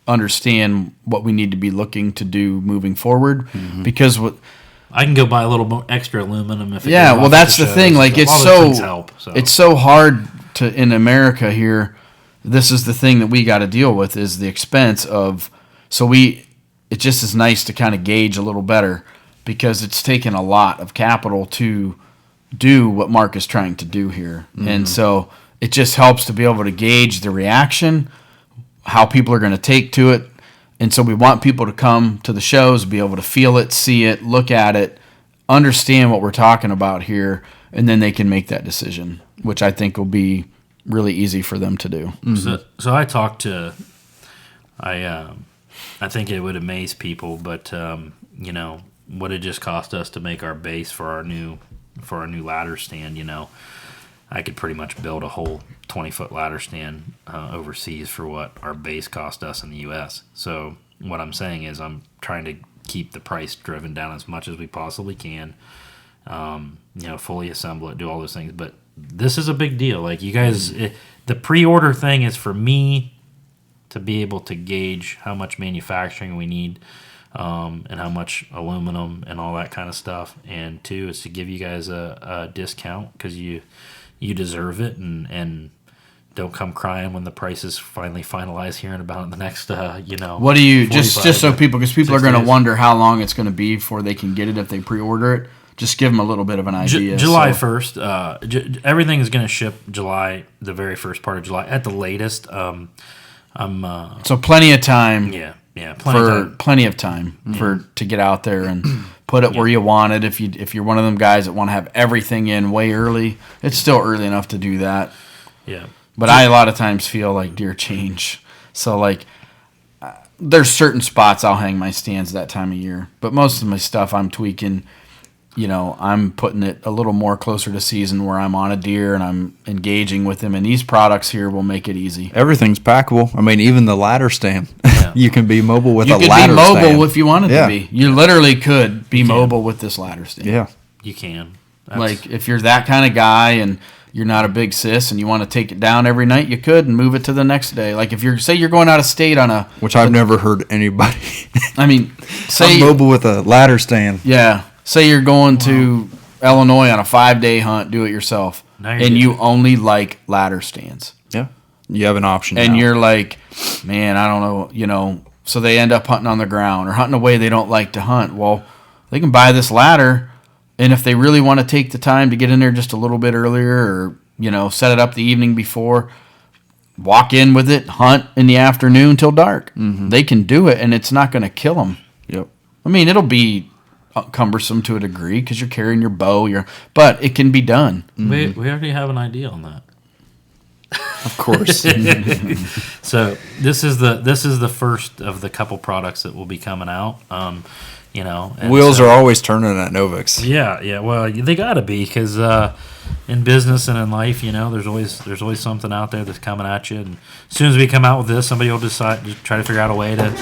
S3: understand what we need to be looking to do moving forward. Mm-hmm. Because
S2: I can go buy a little more extra aluminum if it
S3: well, that's the thing. Like, it's so hard to in America here. This is the thing that we got to deal with is the expense of. So it just is nice to kind of gauge a little better because it's taken a lot of capital to do what Mark is trying to do here, and so it just helps to be able to gauge the reaction, how people are going to take to it. And so we want people to come to the shows, be able to feel it, see it, look at it, understand what we're talking about here, and then they can make that decision, which I think will be really easy for them to do.
S2: Mm-hmm. So I talked to, I think it would amaze people, but what it just cost us to make our base for our new ladder stand. I could pretty much build a whole 20-foot ladder stand overseas for what our base cost us in the U.S. So what I'm saying is I'm trying to keep the price driven down as much as we possibly can. Fully assemble it, do all those things. But this is a big deal. Like, you guys, the pre-order thing is for me to be able to gauge how much manufacturing we need and how much aluminum and all that kind of stuff. And two is to give you guys a discount because you deserve it, and don't come crying when the price is finally finalized here in about the next,
S3: What do you just so because people are going to wonder how long it's going to be before they can get it if they pre-order it. Just give them a little bit of an idea.
S2: July 1st. Everything is going to ship July, the very first part of July at the latest. So
S3: plenty of time.
S2: Yeah,
S3: plenty of time to get out there and put it where you want it. If you're one of them guys that want to have everything in way early, it's still early enough to do that.
S2: Yeah.
S3: But I a lot of times feel like deer change. So like there's certain spots I'll hang my stands that time of year, but most of my stuff I'm tweaking. I'm putting it a little more closer to season where I'm on a deer and I'm engaging with them. And these products here will make it easy.
S1: Everything's packable. I mean, even the ladder stand. Yeah. You can be mobile with a ladder stand. You
S3: could be mobile if you wanted to be. You literally could be mobile with this ladder stand.
S1: Yeah.
S2: You can.
S3: Like, if you're that kind of guy and you're not a big sis and you want to take it down every night, you could and move it to the next day. Like, if you're going out of state on a...
S1: Which I've never heard anybody...
S3: I mean,
S1: I'm mobile with a ladder stand.
S3: Yeah. Say you're going to Illinois on a 5-day hunt, do it yourself, and you only like ladder stands.
S1: Yeah, you have an option.
S3: And
S1: now.
S3: You're like, man, I don't know, so they end up hunting on the ground or hunting a way they don't like to hunt. Well, they can buy this ladder, and if they really want to take the time to get in there just a little bit earlier or, set it up the evening before, walk in with it, hunt in the afternoon till dark. Mm-hmm. They can do it, and it's not going to kill them.
S1: Yep.
S3: I mean, it'll be cumbersome to a degree because you're carrying your bow, but it can be done.
S2: Mm-hmm. We already have an idea on that.
S1: Of course.
S2: So this is the first of the couple products that will be coming out.
S1: Wheels are always turning at Novix.
S2: Yeah. Well, they got to be because in business and in life, there's always something out there that's coming at you. And as soon as we come out with this, somebody will decide to try to figure out a way to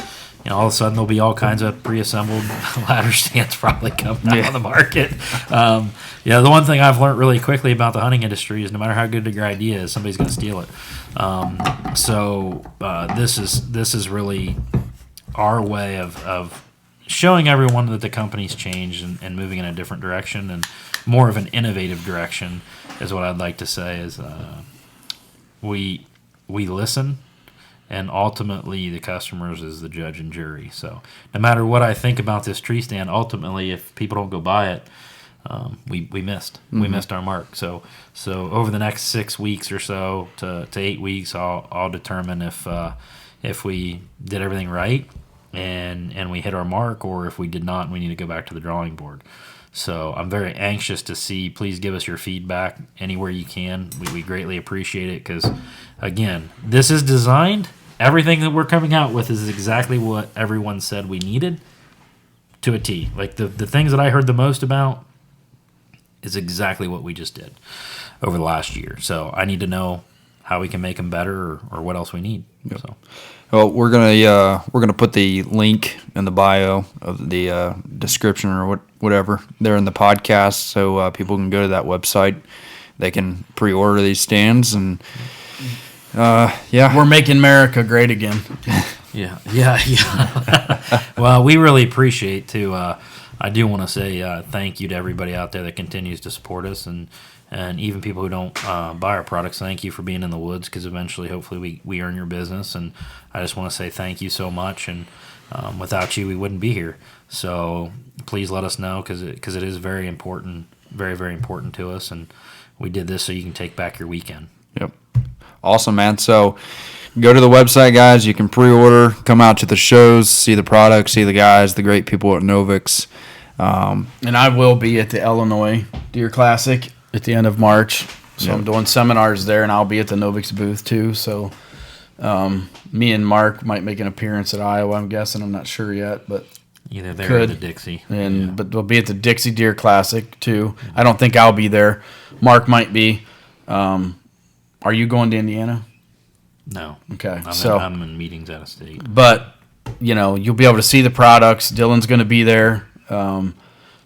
S2: all of a sudden there'll be all kinds of pre-assembled ladder stands probably coming out on the market. The one thing I've learned really quickly about the hunting industry is no matter how good your idea is, somebody's going to steal it. This is really our way of showing everyone that the company's changed and moving in a different direction and more of an innovative direction is what I'd like to say is we listen, and ultimately the customers is the judge and jury. So no matter what I think about this tree stand, ultimately if people don't go buy it, we missed. Mm-hmm. We missed our mark. So over the next 6 weeks or so to 8 weeks, I'll determine if we did everything right and we hit our mark, or if we did not, we need to go back to the drawing board. So I'm very anxious to see. Please give us your feedback anywhere you can. We greatly appreciate it because, again, this is designed. Everything that we're coming out with is exactly what everyone said we needed to a T. Like the things that I heard the most about is exactly what we just did over the last year. So I need to know how we can make them better or what else we need. Yep. So.
S1: Well, we're gonna put the link in the bio of the description or whatever there in the podcast, so people can go to that website. They can pre-order these stands, and
S3: we're making America great again.
S2: Yeah. Well, we really appreciate too. I do want to say thank you to everybody out there that continues to support us, and even people who don't buy our products. Thank you for being in the woods, because eventually, hopefully, we earn your business. And I just want to say thank you so much. And without you, we wouldn't be here. So please let us know, because it is very important, very, very important to us. And we did this so you can take back your weekend.
S1: Yep. Awesome, man. So go to the website, guys. You can pre-order, come out to the shows, see the products, see the guys, the great people at Novix.
S3: And I will be at the Illinois Deer Classic at the end of March. So I'm doing seminars there, and I'll be at the Novix booth too. So me and Mark might make an appearance at Iowa, I'm guessing. I'm not sure yet, but
S2: either there or the Dixie.
S3: But we'll be at the Dixie Deer Classic too. I don't think I'll be there. Mark might be. Are you going to Indiana?
S2: No.
S3: Okay.
S2: I'm in meetings out of state.
S3: But you'll be able to see the products. Dylan's going to be there.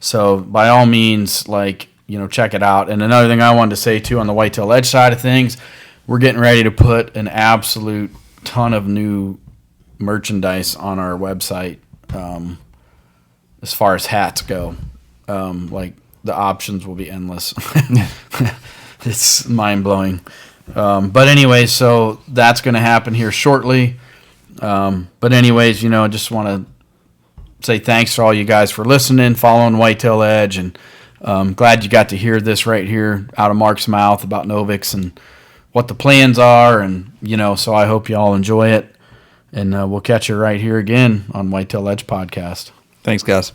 S3: So by all means, check it out. And another thing I wanted to say too, on the Whitetail Edge side of things, we're getting ready to put an absolute ton of new merchandise on our website. As far as hats go, the options will be endless. It's mind blowing. But anyway, so that's going to happen here shortly. But anyways, I just want to say thanks to all you guys for listening, following Whitetail Edge, and glad you got to hear this right here out of Mark's mouth about Novix and what the plans are, and so I hope you all enjoy it, and we'll catch you right here again on Whitetail Edge Podcast.
S1: Thanks, guys.